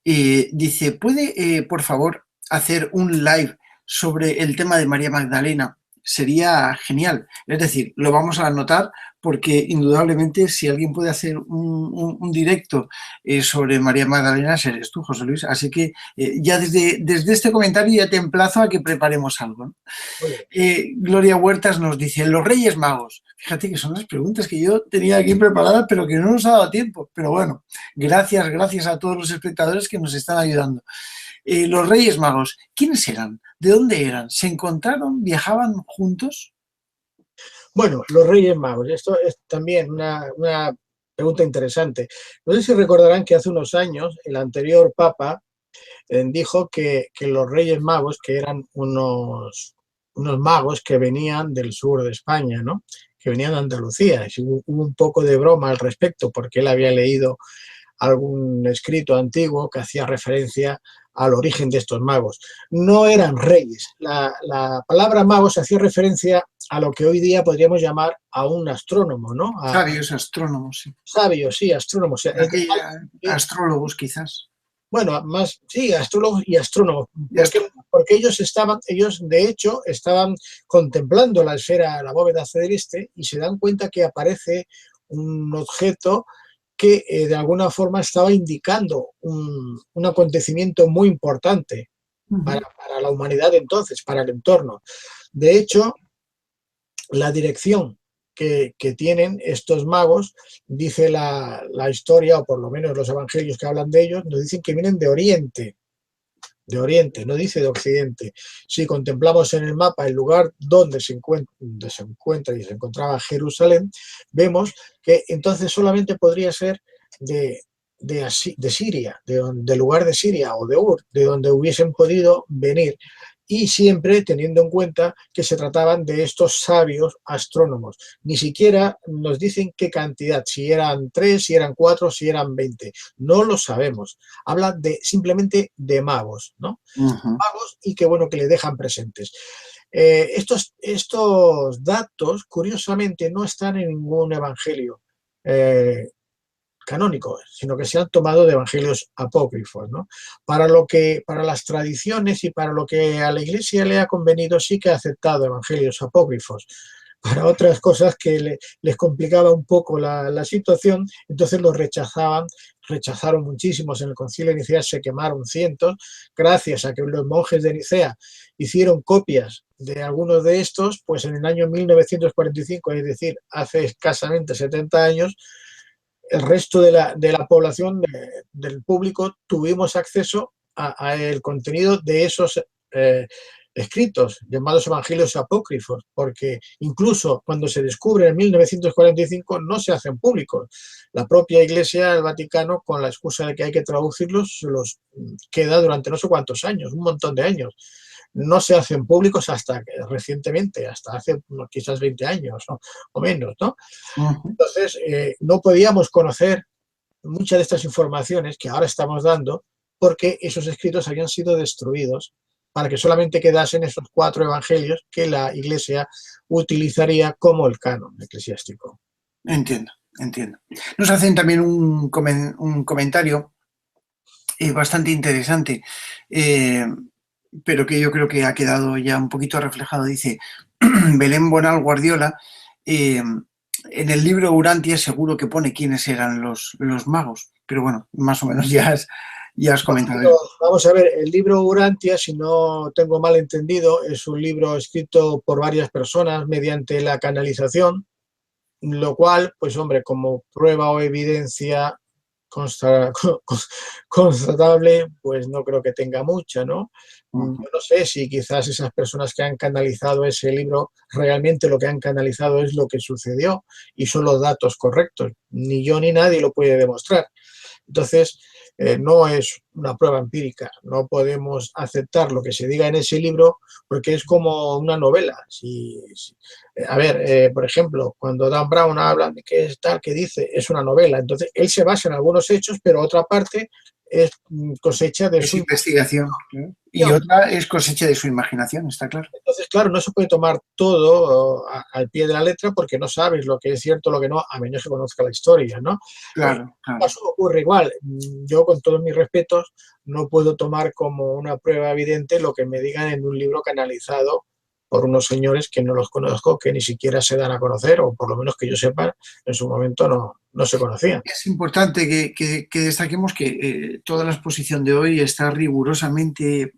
dice, ¿puede, por favor, hacer un live sobre el tema de María Magdalena? Sería genial. Es decir, lo vamos a anotar porque indudablemente si alguien puede hacer un directo sobre María Magdalena, eres tú, José Luis. Así que ya desde este comentario ya te emplazo a que preparemos algo, ¿no? Gloria Huertas nos dice, los Reyes Magos. Fíjate que son las preguntas que yo tenía aquí preparadas, pero que no nos ha dado tiempo. Pero bueno, gracias a todos los espectadores que nos están ayudando. Los Reyes Magos, ¿quiénes eran? ¿De dónde eran? ¿Se encontraron? ¿Viajaban juntos? Bueno, los Reyes Magos, esto es también una pregunta interesante. No sé si recordarán que hace unos años el anterior Papa dijo que los Reyes Magos, que eran unos magos que venían del sur de España, ¿no? Que venían de Andalucía. Y hubo un poco de broma al respecto porque él había leído algún escrito antiguo que hacía referencia al origen de estos magos. No eran reyes. La palabra magos hacía referencia a lo que hoy día podríamos llamar a un astrónomo, ¿no? Sabios, astrónomos, sí. Sabios, sí, astrónomos. Astrólogos, quizás. Bueno, más, sí, astrólogos y astrónomos. Porque ellos de hecho estaban contemplando la esfera, la bóveda celeste y se dan cuenta que aparece un objeto que de alguna forma estaba indicando un acontecimiento muy importante para la humanidad entonces, para el entorno. De hecho, la dirección que tienen estos magos, dice la historia, o por lo menos los evangelios que hablan de ellos, nos dicen que vienen de Oriente, no dice de Occidente. Si contemplamos en el mapa el lugar donde se encuentra y se encontraba Jerusalén, vemos que entonces solamente podría ser de Siria, del lugar de Siria o de Ur, de donde hubiesen podido venir, y siempre teniendo en cuenta que se trataban de estos sabios astrónomos. Ni siquiera nos dicen qué cantidad, si eran 3, si eran 4, si eran 20. No lo sabemos. Habla simplemente de magos, ¿no? Magos y que bueno, que le dejan presentes. Estos datos, curiosamente, no están en ningún evangelio canónico, sino que se han tomado de evangelios apócrifos, ¿no? Para las tradiciones y para lo que a la Iglesia le ha convenido, sí que ha aceptado evangelios apócrifos. Para otras cosas que les complicaba un poco la situación, entonces los rechazaron muchísimos. En el Concilio de Nicea se quemaron cientos, gracias a que los monjes de Nicea hicieron copias de algunos de estos, pues en el año 1945, es decir, hace escasamente 70 años, el resto de la población, del público, tuvimos acceso al contenido de esos escritos, llamados evangelios apócrifos, porque incluso cuando se descubre en 1945 no se hacen públicos. La propia Iglesia, el Vaticano, con la excusa de que hay que traducirlos, se los queda durante no sé cuántos años, un montón de años. No se hacen públicos hasta recientemente, hasta hace quizás 20 años, ¿no? O menos, ¿no? Entonces, no podíamos conocer muchas de estas informaciones que ahora estamos dando porque esos escritos habían sido destruidos para que solamente quedasen esos 4 evangelios que la Iglesia utilizaría como el canon eclesiástico. Entiendo, entiendo. Nos hacen también un comentario bastante interesante, pero que yo creo que ha quedado ya un poquito reflejado. Dice Belén Bonal Guardiola, en el libro Urantia seguro que pone quiénes eran los magos, pero bueno, más o menos ya has comentado. Vamos a ver, el libro Urantia, si no tengo mal entendido, es un libro escrito por varias personas mediante la canalización, lo cual, pues hombre, como prueba o evidencia constatable, pues no creo que tenga mucha, ¿no? Yo no sé si quizás esas personas que han canalizado ese libro realmente lo que han canalizado es lo que sucedió y son los datos correctos. Ni yo ni nadie lo puede demostrar. Entonces, no es una prueba empírica, no podemos aceptar lo que se diga en ese libro porque es como una novela. A ver, por ejemplo, cuando Dan Brown habla de qué es tal, que dice, es una novela, entonces él se basa en algunos hechos, pero otra parte es cosecha de su investigación. Y otra es cosecha de su imaginación, está claro. Entonces, claro, no se puede tomar todo al pie de la letra porque no sabes lo que es cierto, lo que no, a menos que conozca la historia, ¿no? Claro, claro. Eso ocurre igual. Yo, con todos mis respetos, no puedo tomar como una prueba evidente lo que me digan en un libro canalizado por unos señores que no los conozco, que ni siquiera se dan a conocer, o por lo menos que yo sepa, en su momento no se conocían. Es importante que destaquemos que toda la exposición de hoy está rigurosamente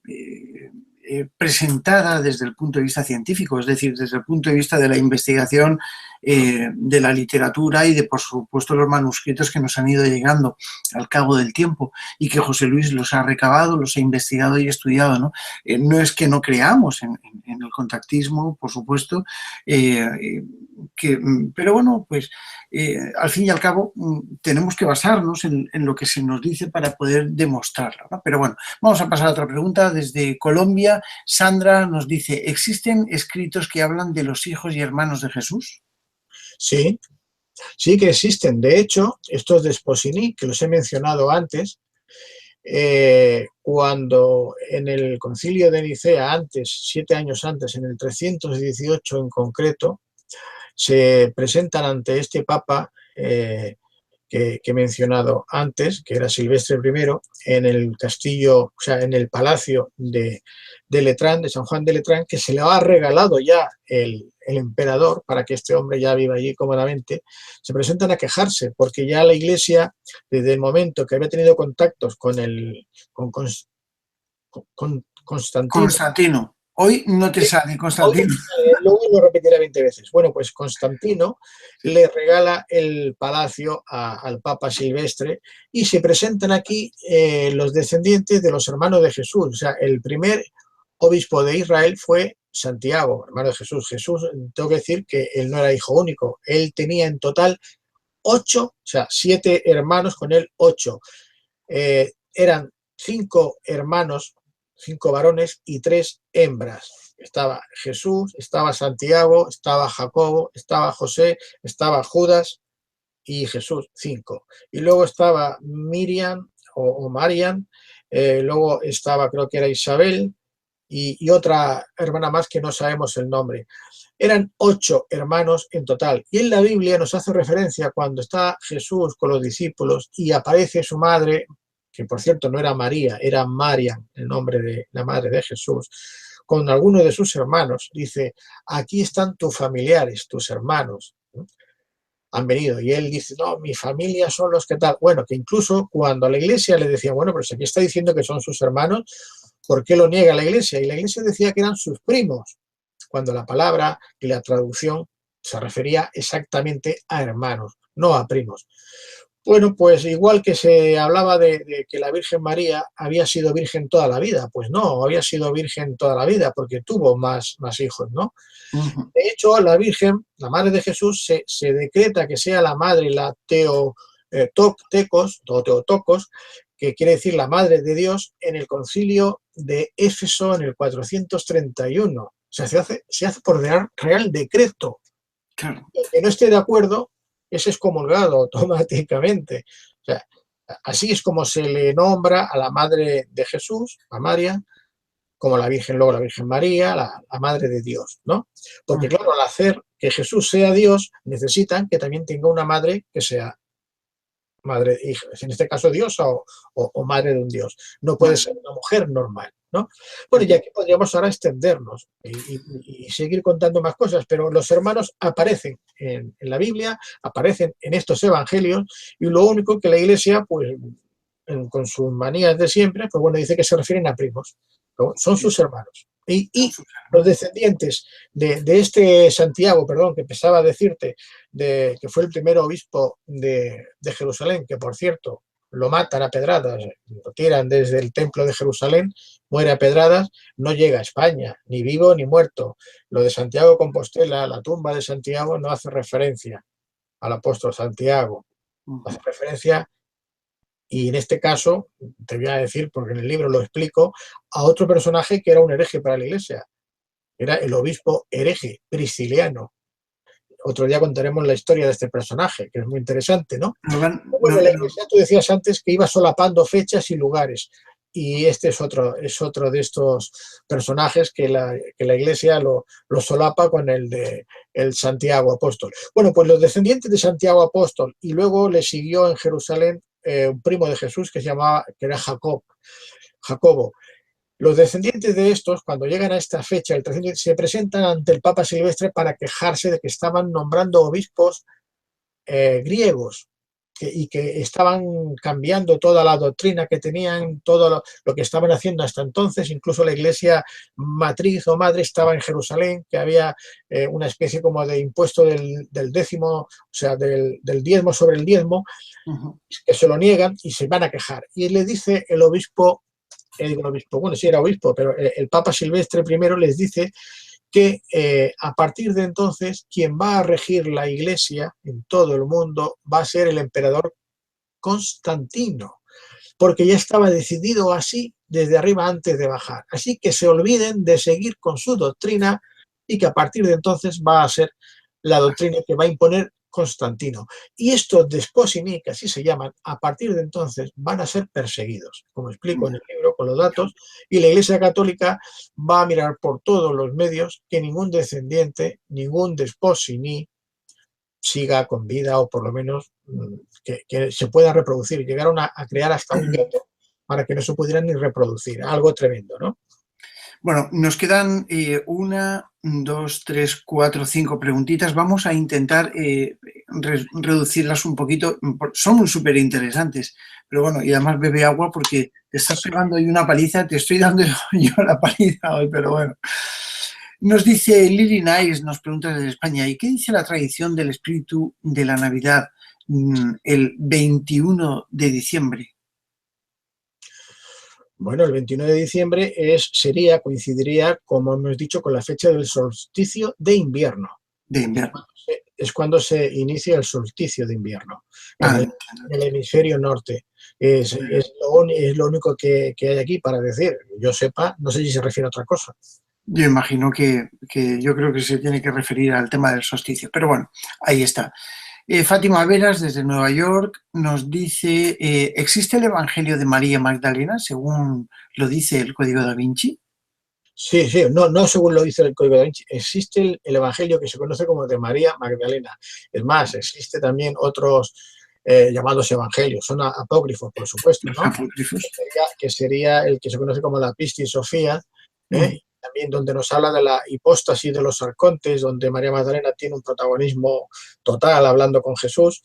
presentada desde el punto de vista científico, es decir, desde el punto de vista de la investigación de la literatura y de, por supuesto, los manuscritos que nos han ido llegando al cabo del tiempo y que José Luis los ha recabado, los ha investigado y estudiado, ¿no? No es que no creamos en el contactismo, por supuesto, pero bueno, pues al fin y al cabo tenemos que basarnos en lo que se nos dice para poder demostrarlo, ¿no? Pero bueno, vamos a pasar a otra pregunta. Desde Colombia, Sandra nos dice, ¿existen escritos que hablan de los hijos y hermanos de Jesús? Sí, sí que existen. De hecho, estos de Sposini, que los he mencionado antes, cuando en el concilio de Nicea, antes, 7 años antes, en el 318 en concreto, se presentan ante este papa que he mencionado antes, que era Silvestre I, en el castillo, o sea, en el palacio de Letrán, de San Juan de Letrán, que se le ha regalado ya el emperador para que este hombre ya viva allí cómodamente. Se presentan a quejarse porque ya la Iglesia, desde el momento que había tenido contactos con Constantino. Hoy no te sale, Constantino. Luego lo repetiré 20 veces. Bueno, pues Constantino le regala el palacio al Papa Silvestre y se presentan aquí los descendientes de los hermanos de Jesús. O sea, el primer obispo de Israel fue Santiago, hermano de Jesús. Jesús, tengo que decir que él no era hijo único. Él tenía en total 8, o sea, 7 hermanos, con él 8. Eran 5 hermanos, 5 varones y 3 hembras. Estaba Jesús, estaba Santiago, estaba Jacobo, estaba José, estaba Judas y Jesús, 5. Y luego estaba Miriam o Mariam, luego estaba, creo que era Isabel, y otra hermana más que no sabemos el nombre. Eran 8 hermanos en total. Y en la Biblia nos hace referencia cuando está Jesús con los discípulos y aparece su madre, que por cierto no era María, era Mariam, el nombre de la madre de Jesús, con alguno de sus hermanos. Dice, aquí están tus familiares, tus hermanos, ¿no? Han venido. Y él dice, no, mi familia son los que tal. Bueno, que incluso cuando a la iglesia le decía, bueno, pero si aquí está diciendo que son sus hermanos, ¿por qué lo niega la iglesia? Y la iglesia decía que eran sus primos, cuando la palabra y la traducción se refería exactamente a hermanos, no a primos. Bueno, pues igual que se hablaba de que la Virgen María había sido virgen toda la vida, pues no, había sido virgen toda la vida porque tuvo más hijos, ¿no? Ujú. De hecho, la Virgen, la Madre de Jesús, se decreta que sea la Madre, la Teotocos, que quiere decir la Madre de Dios, en el concilio de Éfeso en el 431. O sea, se hace por real decreto. Claro. El que no esté de acuerdo es excomulgado automáticamente. O sea, así es como se le nombra a la Madre de Jesús, a María, como la Virgen, luego la Virgen María, la Madre de Dios, ¿no? Porque claro, al hacer que Jesús sea Dios, necesitan que también tenga una madre que sea madre, en este caso diosa o madre de un dios. No puede ser una mujer normal, ¿no? Bueno, y aquí podríamos ahora extendernos y seguir contando más cosas, pero los hermanos aparecen en la Biblia, aparecen en estos evangelios, y lo único que la Iglesia, pues, con sus manías de siempre, pues bueno, dice que se refieren a primos, ¿no? Son sus hermanos. Y los descendientes de este Santiago, perdón, que empezaba a decirte, que fue el primer obispo de Jerusalén, que por cierto lo matan a pedradas, lo tiran desde el templo de Jerusalén, muere a pedradas, no llega a España, ni vivo ni muerto. Lo de Santiago de Compostela, la tumba de Santiago, no hace referencia al apóstol Santiago, hace referencia, y en este caso, te voy a decir, porque en el libro lo explico, a otro personaje que era un hereje para la Iglesia. Era el obispo hereje, Prisciliano. Otro día contaremos la historia de este personaje, que es muy interesante, ¿no? Bueno, la Iglesia, tú decías antes que iba solapando fechas y lugares, y este es otro de estos personajes que la Iglesia lo solapa con el de el Santiago Apóstol. Bueno, pues los descendientes de Santiago Apóstol, y luego le siguió en Jerusalén un primo de Jesús que era Jacobo. Los descendientes de estos, cuando llegan a esta fecha, el 300, se presentan ante el Papa Silvestre para quejarse de que estaban nombrando obispos griegos y que estaban cambiando toda la doctrina que tenían, todo lo que estaban haciendo hasta entonces. Incluso la iglesia matriz o madre estaba en Jerusalén, que había una especie como de impuesto del décimo, o sea, del diezmo sobre el diezmo, que se lo niegan y se van a quejar. Y le dice el obispo, bueno, sí era obispo, pero el Papa Silvestre I les dice que a partir de entonces quien va a regir la Iglesia en todo el mundo va a ser el emperador Constantino, porque ya estaba decidido así desde arriba antes de bajar. Así que se olviden de seguir con su doctrina y que a partir de entonces va a ser la doctrina que va a imponer Constantino. Y estos desposini, que así se llaman, a partir de entonces van a ser perseguidos, como explico en el libro con los datos, y la Iglesia Católica va a mirar por todos los medios que ningún descendiente, ningún desposini siga con vida, o por lo menos que se pueda reproducir. Llegaron a crear hasta un gueto para que no se pudieran ni reproducir. Algo tremendo, ¿no? Bueno, nos quedan 1, 2, 3, 4, 5 preguntitas. Vamos a intentar reducirlas un poquito. Son súper interesantes, pero bueno, y además bebe agua porque te estás pegando ahí una paliza. Te estoy dando yo la paliza hoy, pero bueno. Nos dice Lili Nice, nos pregunta desde España, ¿y qué dice la tradición del espíritu de la Navidad el 21 de diciembre? Bueno, el 21 de diciembre coincidiría, como hemos dicho, con la fecha del solsticio de invierno. De invierno. Es cuando se inicia el solsticio de invierno en el hemisferio norte. Es lo único que hay aquí para decir. Yo sepa, no sé si se refiere a otra cosa. Yo imagino que yo creo que se tiene que referir al tema del solsticio, pero bueno, ahí está. Fátima Veras, desde Nueva York, nos dice, ¿existe el Evangelio de María Magdalena según lo dice el Código da Vinci? Sí, sí, no, no según lo dice el Código da Vinci. Existe el Evangelio que se conoce como de María Magdalena. Es más, existe también otros llamados evangelios, son apócrifos, por supuesto, Los ¿no? apócrifos. Que sería el que se conoce como la Pistis Sofía, Mm. también donde nos habla de la hipóstasis de los arcontes, donde María Magdalena tiene un protagonismo total hablando con Jesús.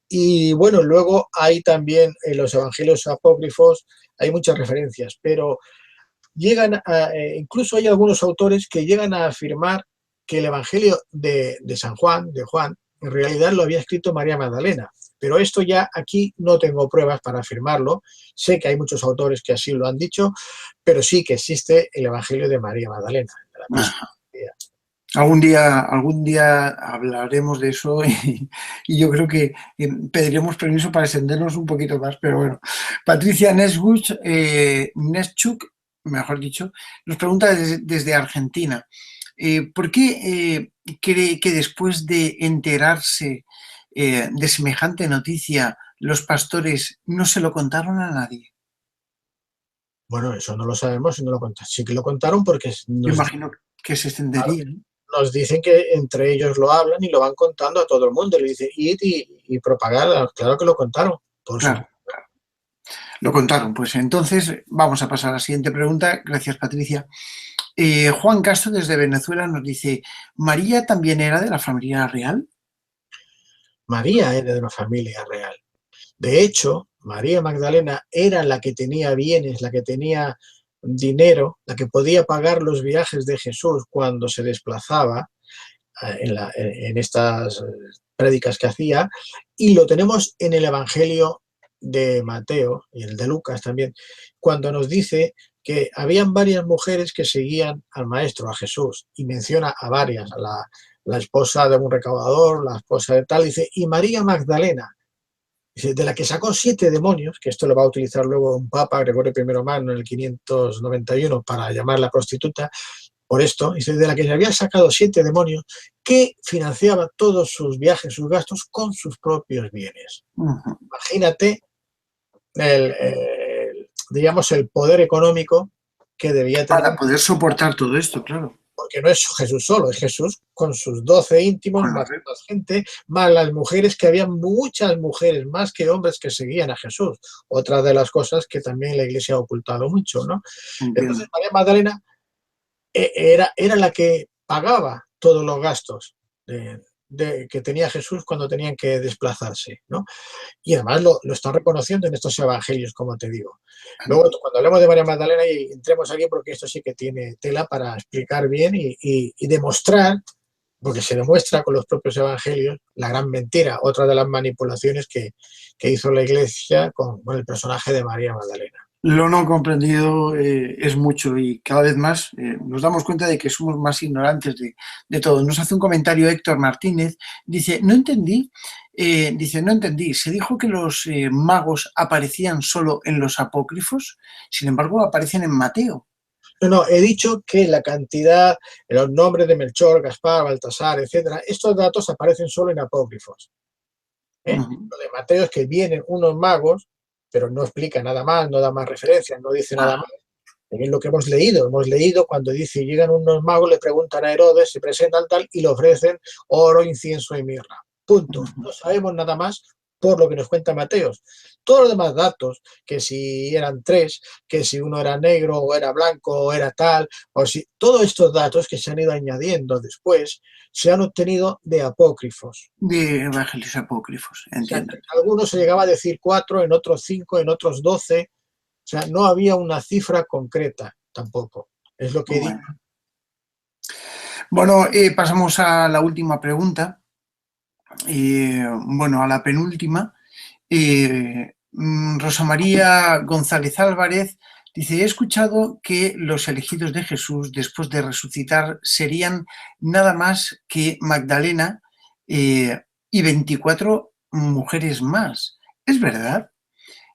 Y bueno, luego hay también en los evangelios apócrifos, hay muchas referencias, pero incluso hay algunos autores que llegan a afirmar que el Evangelio de San Juan, de Juan, en realidad lo había escrito María Magdalena. Pero esto ya aquí no tengo pruebas para afirmarlo. Sé que hay muchos autores que así lo han dicho, pero sí que existe el Evangelio de María Magdalena. De la Ajá. Algún día hablaremos de eso y yo creo que pediremos permiso para extendernos un poquito más, pero bueno. Patricia Neschuk, mejor dicho, nos pregunta desde Argentina, ¿por qué cree que después de enterarse de semejante noticia los pastores no se lo contaron a nadie? Bueno, eso no lo sabemos y no lo contaron. Sí que lo contaron porque Me imagino que se extendería, ¿no? nos dicen que entre ellos lo hablan y lo van contando a todo el mundo. Le dicen, id y propagar. Claro que lo contaron, por Claro. supuesto. Lo contaron. Pues entonces vamos a pasar a la siguiente pregunta. Gracias, Patricia. Juan Castro desde Venezuela nos dice, ¿María también era de la familia real? María era de una familia real. De hecho, María Magdalena era la que tenía bienes, la que tenía dinero, la que podía pagar los viajes de Jesús cuando se desplazaba en estas prédicas que hacía, y lo tenemos en el Evangelio de Mateo y el de Lucas también, cuando nos dice que habían varias mujeres que seguían al Maestro, a Jesús, y menciona a varias, la esposa de un recaudador, la esposa de tal, dice, y María Magdalena, de la que sacó 7 demonios, que esto lo va a utilizar luego un papa, Gregorio I Magno, en el 591, para llamarla prostituta, por esto, dice, de la que se había sacado 7 demonios, que financiaba todos sus viajes, sus gastos, con sus propios bienes. Uh-huh. Imagínate digamos, el poder económico que debía tener, Para poder soportar todo esto, claro. porque no es Jesús solo, es Jesús con sus 12 íntimos, más gente, más las mujeres, que había muchas mujeres, más que hombres que seguían a Jesús. Otra de las cosas que también la Iglesia ha ocultado mucho, ¿no? Entiendo. Entonces María Magdalena era la que pagaba todos los gastos que tenía Jesús cuando tenían que desplazarse, ¿no? Y además lo están reconociendo en estos evangelios, como te digo. Luego, cuando hablemos de María Magdalena, y entremos aquí porque esto sí que tiene tela para explicar bien y demostrar, porque se demuestra con los propios evangelios, la gran mentira, otra de las manipulaciones que hizo la Iglesia con el personaje de María Magdalena. Lo no comprendido es mucho y cada vez más nos damos cuenta de que somos más ignorantes de todo. Nos hace un comentario Héctor Martínez, dice, no entendí, se dijo que los magos aparecían solo en los apócrifos, sin embargo aparecen en Mateo. No, he dicho que la cantidad, los nombres de Melchor, Gaspar, Baltasar, etcétera, estos datos aparecen solo en apócrifos. Uh-huh. Lo de Mateo es que vienen unos magos, pero no explica nada más, no da más referencias, no dice nada más. Es lo que hemos leído. Hemos leído cuando dice, llegan unos magos, le preguntan a Herodes, se presentan tal y le ofrecen oro, incienso y mirra. Punto. Uh-huh. No sabemos nada más por lo que nos cuenta Mateos. Todos los demás datos, que si eran 3, que si uno era negro o era blanco o era tal, o si todos estos datos que se han ido añadiendo después se han obtenido de apócrifos. De evangelios apócrifos, O sea, entiendo. en algunos se llegaba a decir 4, en otros 5, en otros 12. O sea, no había una cifra concreta tampoco. Es lo que he dicho. Bueno, pasamos a la última pregunta. Bueno, a la penúltima. Rosa María González Álvarez dice, he escuchado que los elegidos de Jesús después de resucitar serían nada más que Magdalena y 24 mujeres más. ¿Es verdad?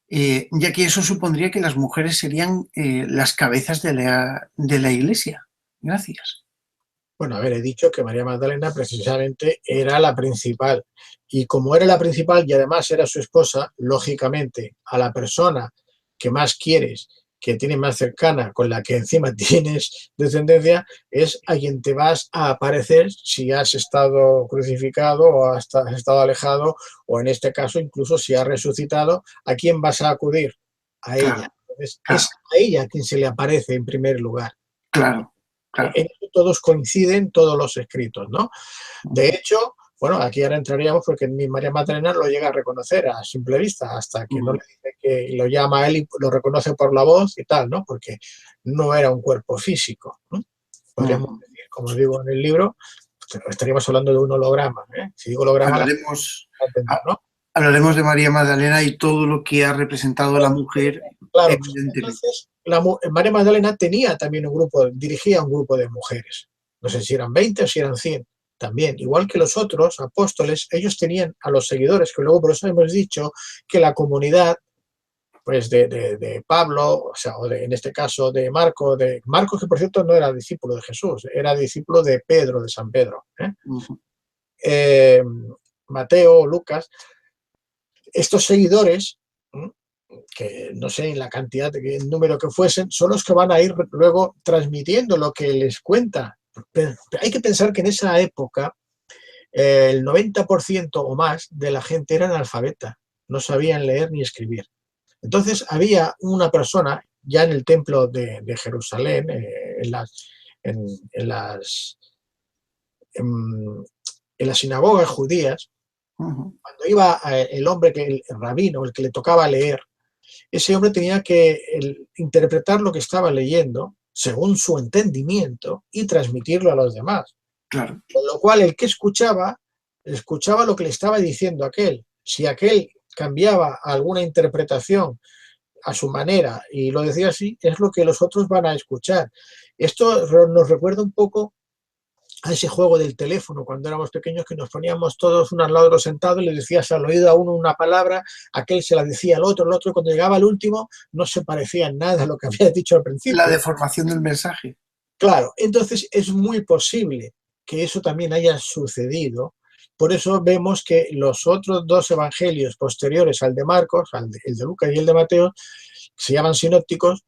Ya que eso supondría que las mujeres serían las cabezas de la Iglesia. Gracias. Bueno, a ver, he dicho que María Magdalena precisamente era la principal. Y como era la principal y además era su esposa, lógicamente, a la persona que más quieres, que tienes más cercana, con la que encima tienes descendencia, es a quien te vas a aparecer si has estado crucificado o has estado alejado, o en este caso incluso si has resucitado, ¿a quién vas a acudir? A ella. claro, Entonces, claro, es a ella a quien se le aparece en primer lugar. claro, claro. En eso todos coinciden, todos los escritos, ¿no? De hecho, bueno, aquí ahora entraríamos porque ni María Magdalena lo llega a reconocer a simple vista, hasta que no le dice que lo llama a él y lo reconoce por la voz y tal, ¿no? Porque no era un cuerpo físico, ¿no? Podríamos decir, como digo en el libro, estaríamos hablando de un holograma, ¿eh? Si digo holograma, la gente Hablaremos, va a entender, ¿no? hablaremos de María Magdalena y todo lo que ha representado la mujer, Claro, evidentemente. entonces María Magdalena tenía también un grupo, dirigía un grupo de mujeres. No sé si eran 20 o si eran 100. También, igual que los otros apóstoles, ellos tenían a los seguidores, que luego por eso hemos dicho que la comunidad pues de Pablo, o sea, en este caso de Marcos, que por cierto no era discípulo de Jesús, era discípulo de Pedro, de San Pedro. Mateo, Lucas, estos seguidores, que no sé en la cantidad, el número que fuesen, son los que van a ir luego transmitiendo lo que les cuenta. Pero hay que pensar que en esa época el 90% o más de la gente era analfabeta, no sabían leer ni escribir. Entonces había una persona ya en el templo de Jerusalén, en las sinagogas judías, cuando iba el hombre, el rabino, el que le tocaba leer, ese hombre tenía que interpretar lo que estaba leyendo según su entendimiento y transmitirlo a los demás. Claro. Con lo cual, el que escuchaba lo que le estaba diciendo aquel. Si aquel cambiaba alguna interpretación a su manera y lo decía así, es lo que los otros van a escuchar. Esto nos recuerda un poco a ese juego del teléfono cuando éramos pequeños, que nos poníamos todos uno al lado de otro sentados y le decías al oído a uno una palabra, aquel se la decía al otro, el otro, cuando llegaba al último no se parecía en nada a lo que había dicho al La principio. deformación del mensaje. Claro, entonces es muy posible que eso también haya sucedido. Por eso vemos que los otros dos evangelios posteriores al de Marcos, el de Lucas y el de Mateo, se llaman sinópticos,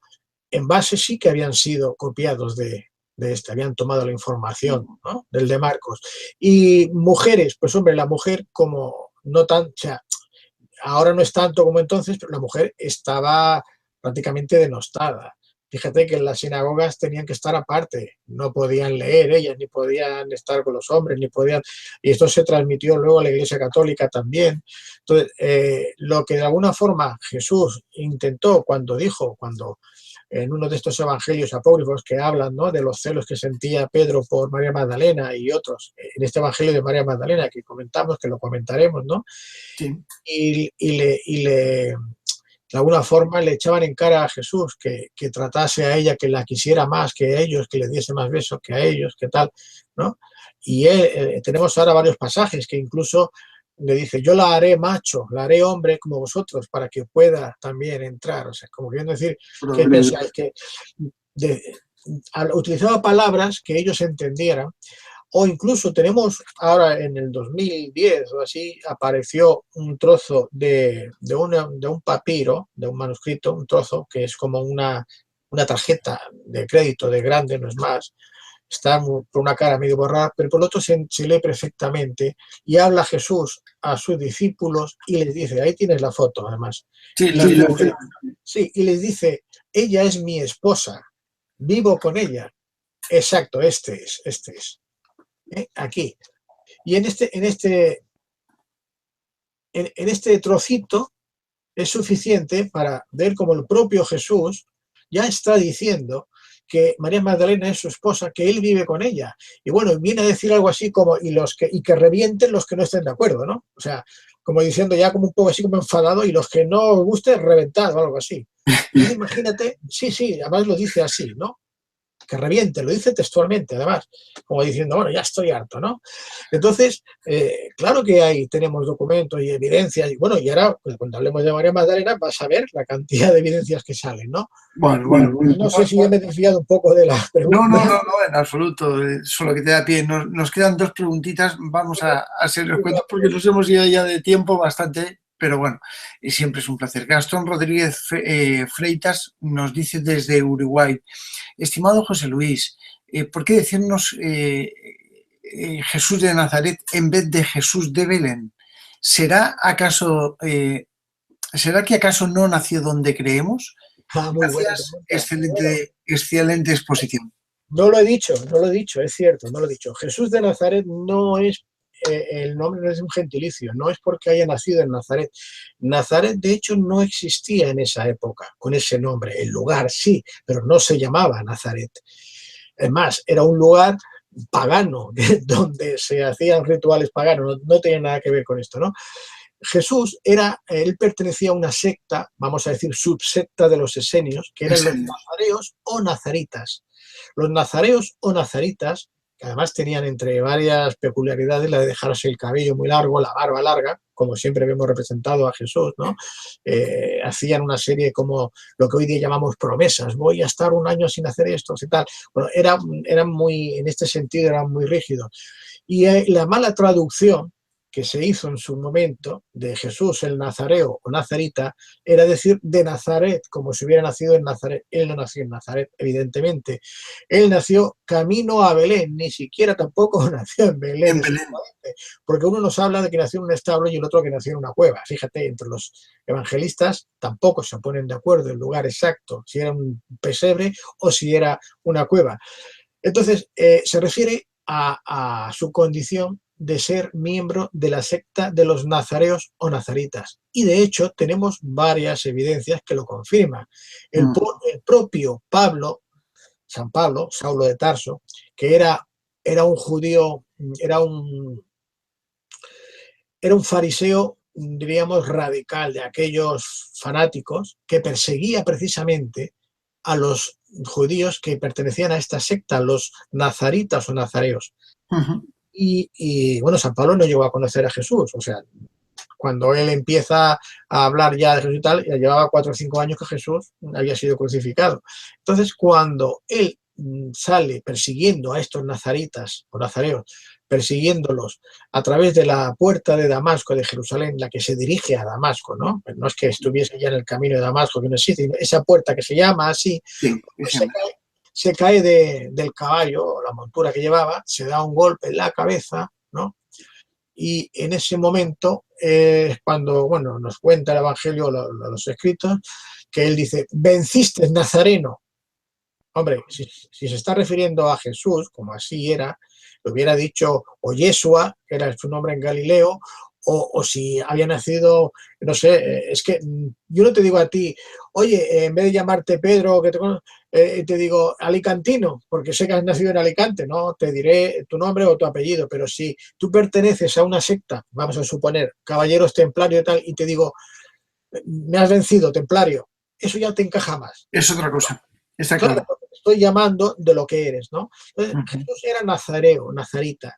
en base sí que habían sido copiados de este, habían tomado la información, ¿no?, del de Marcos. Y mujeres, pues hombre, la mujer como no tan, o sea, ahora no es tanto como entonces, pero la mujer estaba prácticamente denostada. Fíjate que en las sinagogas tenían que estar aparte, no podían leer ellas, ni podían estar con los hombres, ni podían... Y esto se transmitió luego a la Iglesia Católica también. Entonces, lo que de alguna forma Jesús intentó cuando en uno de estos evangelios apócrifos que hablan, ¿no?, de los celos que sentía Pedro por María Magdalena y otros, en este evangelio de María Magdalena que comentamos, que lo comentaremos, ¿no? Sí. De alguna forma le echaban en cara a Jesús que tratase a ella, que la quisiera más que a ellos, que le diese más besos que a ellos, que tal, ¿no? Y tenemos ahora varios pasajes que incluso le dice, yo la haré macho, la haré hombre como vosotros, para que pueda también entrar. O sea, como queriendo decir, ¿qué pensáis? Que utilizaba palabras que ellos entendieran. O incluso tenemos ahora en el 2010 o así, apareció un trozo de un papiro, de un manuscrito, un trozo que es como una tarjeta de crédito de grande, no es más. Está por una cara medio borrada, pero por lo otro se lee perfectamente y habla Jesús a sus discípulos y les dice, ahí tienes la foto además, Sí, y, sí, y les dice, ella es mi esposa, vivo con ella. Exacto, este es. Aquí. Y en este trocito es suficiente para ver cómo el propio Jesús ya está diciendo que María Magdalena es su esposa, que él vive con ella. Y bueno, viene a decir algo así como, y que revienten los que no estén de acuerdo, ¿no? O sea, como diciendo ya como un poco así como enfadado, y los que no os guste, reventad o algo así. Entonces imagínate, sí, además lo dice así, ¿no? Que reviente, lo dice textualmente, además, como diciendo, bueno, ya estoy harto, ¿no? Entonces, claro que ahí tenemos documentos y evidencias, y bueno, y ahora, pues, cuando hablemos de María Magdalena, vas a ver la cantidad de evidencias que salen, ¿no? Bueno. No sé si ya me he desviado un poco de la No, pregunta. en absoluto. Solo que te da pie. Nos quedan dos preguntitas. Vamos a hacer los cuentos porque nos hemos ido ya de tiempo bastante. pero bueno, siempre es un placer. Gastón Rodríguez Freitas nos dice desde Uruguay: estimado José Luis, ¿por qué decirnos Jesús de Nazaret en vez de Jesús de Belén? ¿Será que acaso no nació donde creemos? Muy buena Gracias, pregunta. Bueno, excelente exposición. no lo he dicho, es cierto, no lo he dicho. Jesús de Nazaret no es, el nombre no es un gentilicio, no es porque haya nacido en Nazaret. Nazaret, de hecho, no existía en esa época con ese nombre. El lugar sí, pero no se llamaba Nazaret. Es más, era un lugar pagano, donde se hacían rituales paganos, no tenía nada que ver con esto, ¿no? Jesús él pertenecía a una secta, vamos a decir subsecta de los esenios, que eran los nazareos o nazaritas. Los nazareos o nazaritas, que además tenían entre varias peculiaridades la de dejarse el cabello muy largo, la barba larga, como siempre vemos representado a Jesús, ¿no? Hacían una serie como lo que hoy día llamamos promesas, voy a estar un año sin hacer esto y tal. Bueno, eran muy, en este sentido, eran muy rígidos. Y la mala traducción que se hizo en su momento de Jesús el Nazareo o Nazarita era decir de Nazaret, como si hubiera nacido en Nazaret. Él no nació en Nazaret, evidentemente. Él nació camino a Belén, ni siquiera tampoco nació en Belén, En Belén. porque uno nos habla de que nació en un establo y el otro que nació en una cueva. Fíjate, entre los evangelistas tampoco se ponen de acuerdo el lugar exacto, si era un pesebre o si era una cueva. Entonces, se refiere a su condición de ser miembro de la secta de los nazareos o nazaritas. Y de hecho tenemos varias evidencias que lo confirman. El propio Pablo, San Pablo, Saulo de Tarso, que era un judío, era un fariseo, diríamos, radical, de aquellos fanáticos que perseguía precisamente a los judíos que pertenecían a esta secta, los nazaritas o nazareos. Y bueno, San Pablo no llegó a conocer a Jesús, o sea, cuando él empieza a hablar ya de Jesús y tal, ya llevaba 4 o 5 años que Jesús había sido crucificado. Entonces, cuando él sale persiguiendo a estos nazaritas o nazareos, persiguiéndolos a través de la puerta de Damasco, de Jerusalén, la que se dirige a Damasco, ¿no? Pero no es que estuviese ya en el camino de Damasco, que no existe, esa puerta que se llama así, sí, pues se cae del caballo o la montura que llevaba, se da un golpe en la cabeza, ¿no? Y en ese momento es cuando, bueno, nos cuenta el Evangelio, los escritos, que él dice, venciste, Nazareno. Hombre, si se está refiriendo a Jesús, como así era, lo hubiera dicho o Yeshua, que era su nombre en Galileo, o si había nacido, no sé, es que yo no te digo a ti, oye, en vez de llamarte Pedro, te digo alicantino, porque sé que has nacido en Alicante, ¿no? Te diré tu nombre o tu apellido, pero si tú perteneces a una secta, vamos a suponer, caballeros templarios y tal, y te digo, me has vencido, templario, eso ya te encaja más. Es otra cosa, está claro. claro. Te estoy llamando de lo que eres, ¿no? Entonces, Jesús era nazareo, nazarita,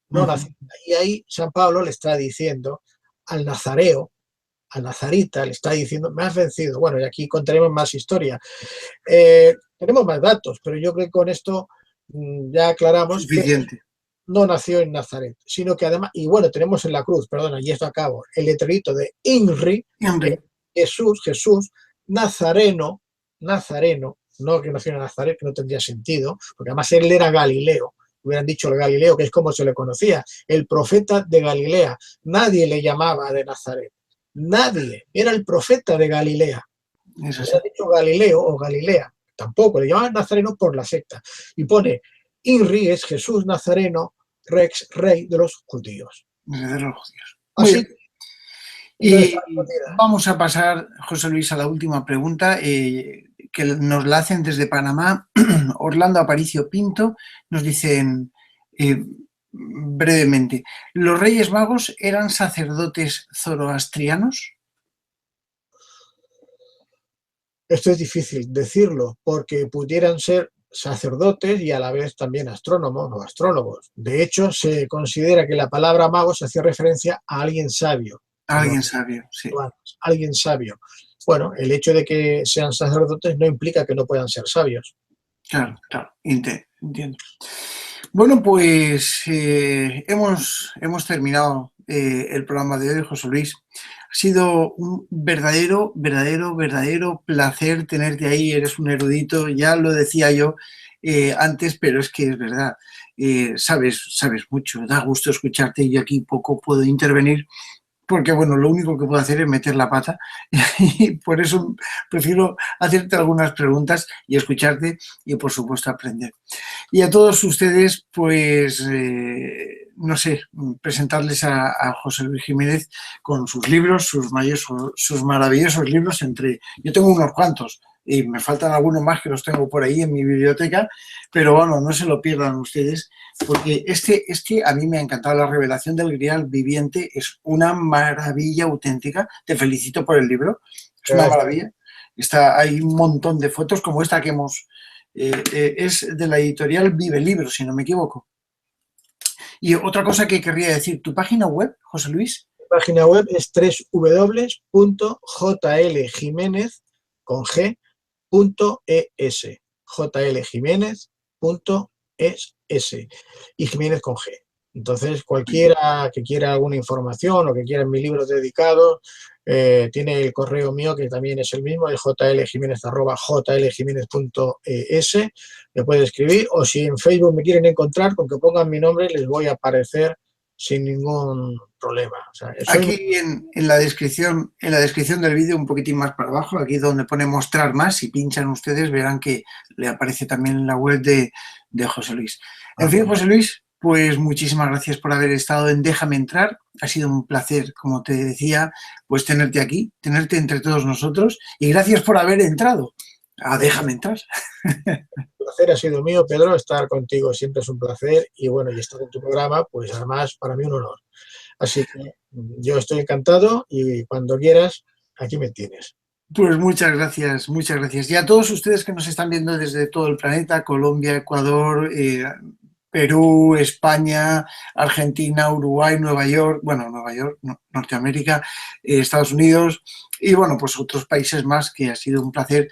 no nazarita. Y ahí San Pablo le está diciendo al nazareo, al nazarita, le está diciendo, me has vencido. Bueno, y aquí contaremos más historia. Tenemos más datos, pero yo creo que con esto ya aclaramos Suficiente. Que no nació en Nazaret, sino que además, y bueno, tenemos en la cruz, perdona, y esto acabo, el letrerito de INRI, Jesús, Nazareno, no que nació en Nazaret, que no tendría sentido, porque además él era Galileo, hubieran dicho el Galileo, que es como se le conocía, el profeta de Galilea. Nadie le llamaba de Nazaret, nadie, era el profeta de Galilea. Hubiera dicho Galileo o Galilea, tampoco, le llamaban Nazareno por la secta. Y pone, INRI es Jesús Nazareno, Rex, rey de los judíos. De los judíos. Así que, y vamos a pasar, José Luis, a la última pregunta, que nos la hacen desde Panamá. Orlando Aparicio Pinto nos dicen brevemente, ¿los Reyes Magos eran sacerdotes zoroastrianos? Esto es difícil decirlo, porque pudieran ser sacerdotes y a la vez también astrónomos o astrólogos. De hecho, se considera que la palabra mago se hacía referencia a alguien sabio. Alguien sabio, sí. Alguien sabio. Bueno, el hecho de que sean sacerdotes no implica que no puedan ser sabios. Claro, entiendo. Bueno, pues hemos terminado el programa de hoy, José Luis. Ha sido un verdadero placer tenerte ahí. Eres un erudito, ya lo decía yo antes, pero es que es verdad. Sabes mucho, da gusto escucharte y yo aquí poco puedo intervenir porque, bueno, lo único que puedo hacer es meter la pata y por eso prefiero hacerte algunas preguntas y escucharte y, por supuesto, aprender. Y a todos ustedes, pues, no sé, presentarles a José Luis Jiménez con sus libros, sus maravillosos libros. Yo tengo unos cuantos y me faltan algunos más que los tengo por ahí en mi biblioteca, pero bueno, no se lo pierdan ustedes, porque este a mí me ha encantado. La revelación del Grial viviente es una maravilla auténtica. Te felicito por el libro, es una Gracias. maravilla. Hay un montón de fotos como esta que es de la editorial Vive Libros, si no me equivoco. Y otra cosa que querría decir, tu página web, José Luis. Mi página web es www.jljimenez con G, .es, jljimenez.es y Jiménez con G. Entonces, cualquiera que quiera alguna información o que quiera mi libro dedicado, tiene el correo mío que también es el mismo, el jljimenez@jljimenez.es, me puede escribir, o si en Facebook me quieren encontrar, con que pongan mi nombre les voy a aparecer sin ningún problema. O sea, soy muy... Aquí en la descripción del vídeo, un poquitín más para abajo, aquí donde pone mostrar más, si pinchan ustedes verán que le aparece también en la web de José Luis. En fin, José Luis, pues muchísimas gracias por haber estado en Déjame Entrar. Ha sido un placer, como te decía, pues tenerte aquí, tenerte entre todos nosotros, y gracias por haber entrado a Déjame Entrar. El placer ha sido mío, Pedro, estar contigo siempre es un placer y bueno, y estar en tu programa, pues además para mí un honor. Así que yo estoy encantado y cuando quieras, aquí me tienes. Pues muchas gracias, muchas gracias. Y a todos ustedes que nos están viendo desde todo el planeta, Colombia, Ecuador, Perú, España, Argentina, Uruguay, Nueva York, bueno, Nueva York, Norteamérica, Estados Unidos y bueno, pues otros países más, que ha sido un placer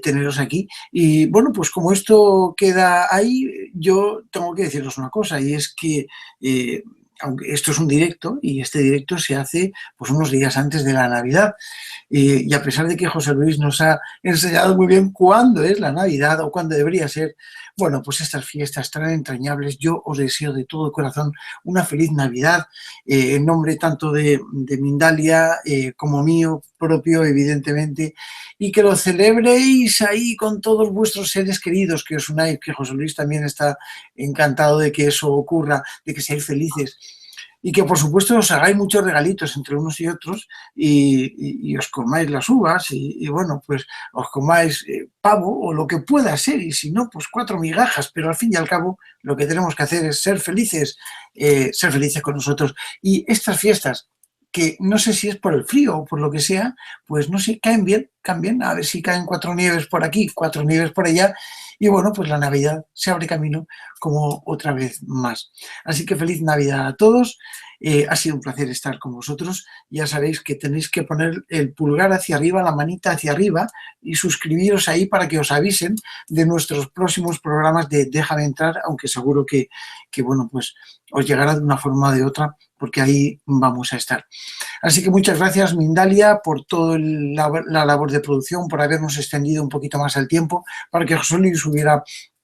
teneros aquí. Y bueno, pues como esto queda ahí, yo tengo que deciros una cosa, y es que aunque esto es un directo y este directo se hace pues unos días antes de la Navidad. Y a pesar de que José Luis nos ha enseñado muy bien cuándo es la Navidad o cuándo debería ser, bueno, pues estas fiestas tan entrañables, yo os deseo de todo corazón una feliz Navidad, en nombre tanto de Mindalia como mío propio, evidentemente, y que lo celebréis ahí con todos vuestros seres queridos, que os unáis, que José Luis también está encantado de que eso ocurra, de que seáis felices. Y que por supuesto os hagáis muchos regalitos entre unos y otros y os comáis las uvas y bueno, pues os comáis pavo o lo que pueda ser, y si no, pues 4 migajas, pero al fin y al cabo lo que tenemos que hacer es ser felices con nosotros. Y estas fiestas, que no sé si es por el frío o por lo que sea, pues no sé, caen bien, a ver si caen 4 nieves por aquí, 4 nieves por allá, y bueno, pues la Navidad se abre camino como otra vez más. Así que feliz Navidad a todos. Ha sido un placer estar con vosotros. Ya sabéis que tenéis que poner el pulgar hacia arriba, la manita hacia arriba y suscribiros ahí para que os avisen de nuestros próximos programas de Déjame Entrar, aunque seguro que bueno, pues os llegará de una forma o de otra, porque ahí vamos a estar. Así que muchas gracias, Mindalia, por toda la labor de producción, por habernos extendido un poquito más el tiempo, para que José Luis hubiera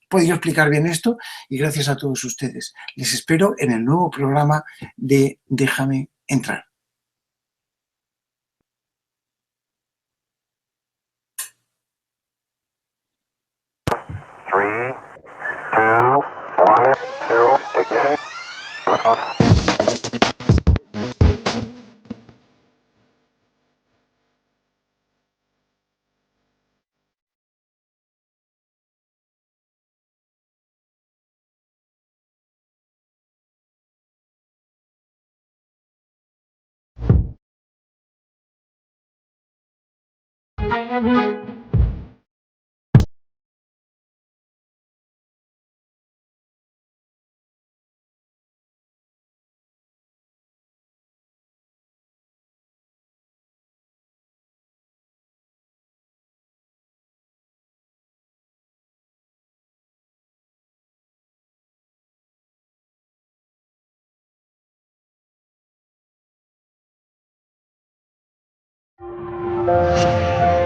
podido explicar bien esto, y gracias a todos ustedes. Les espero en el nuevo programa de Déjame Entrar. Three, two, one, zero, ignition. Thank you.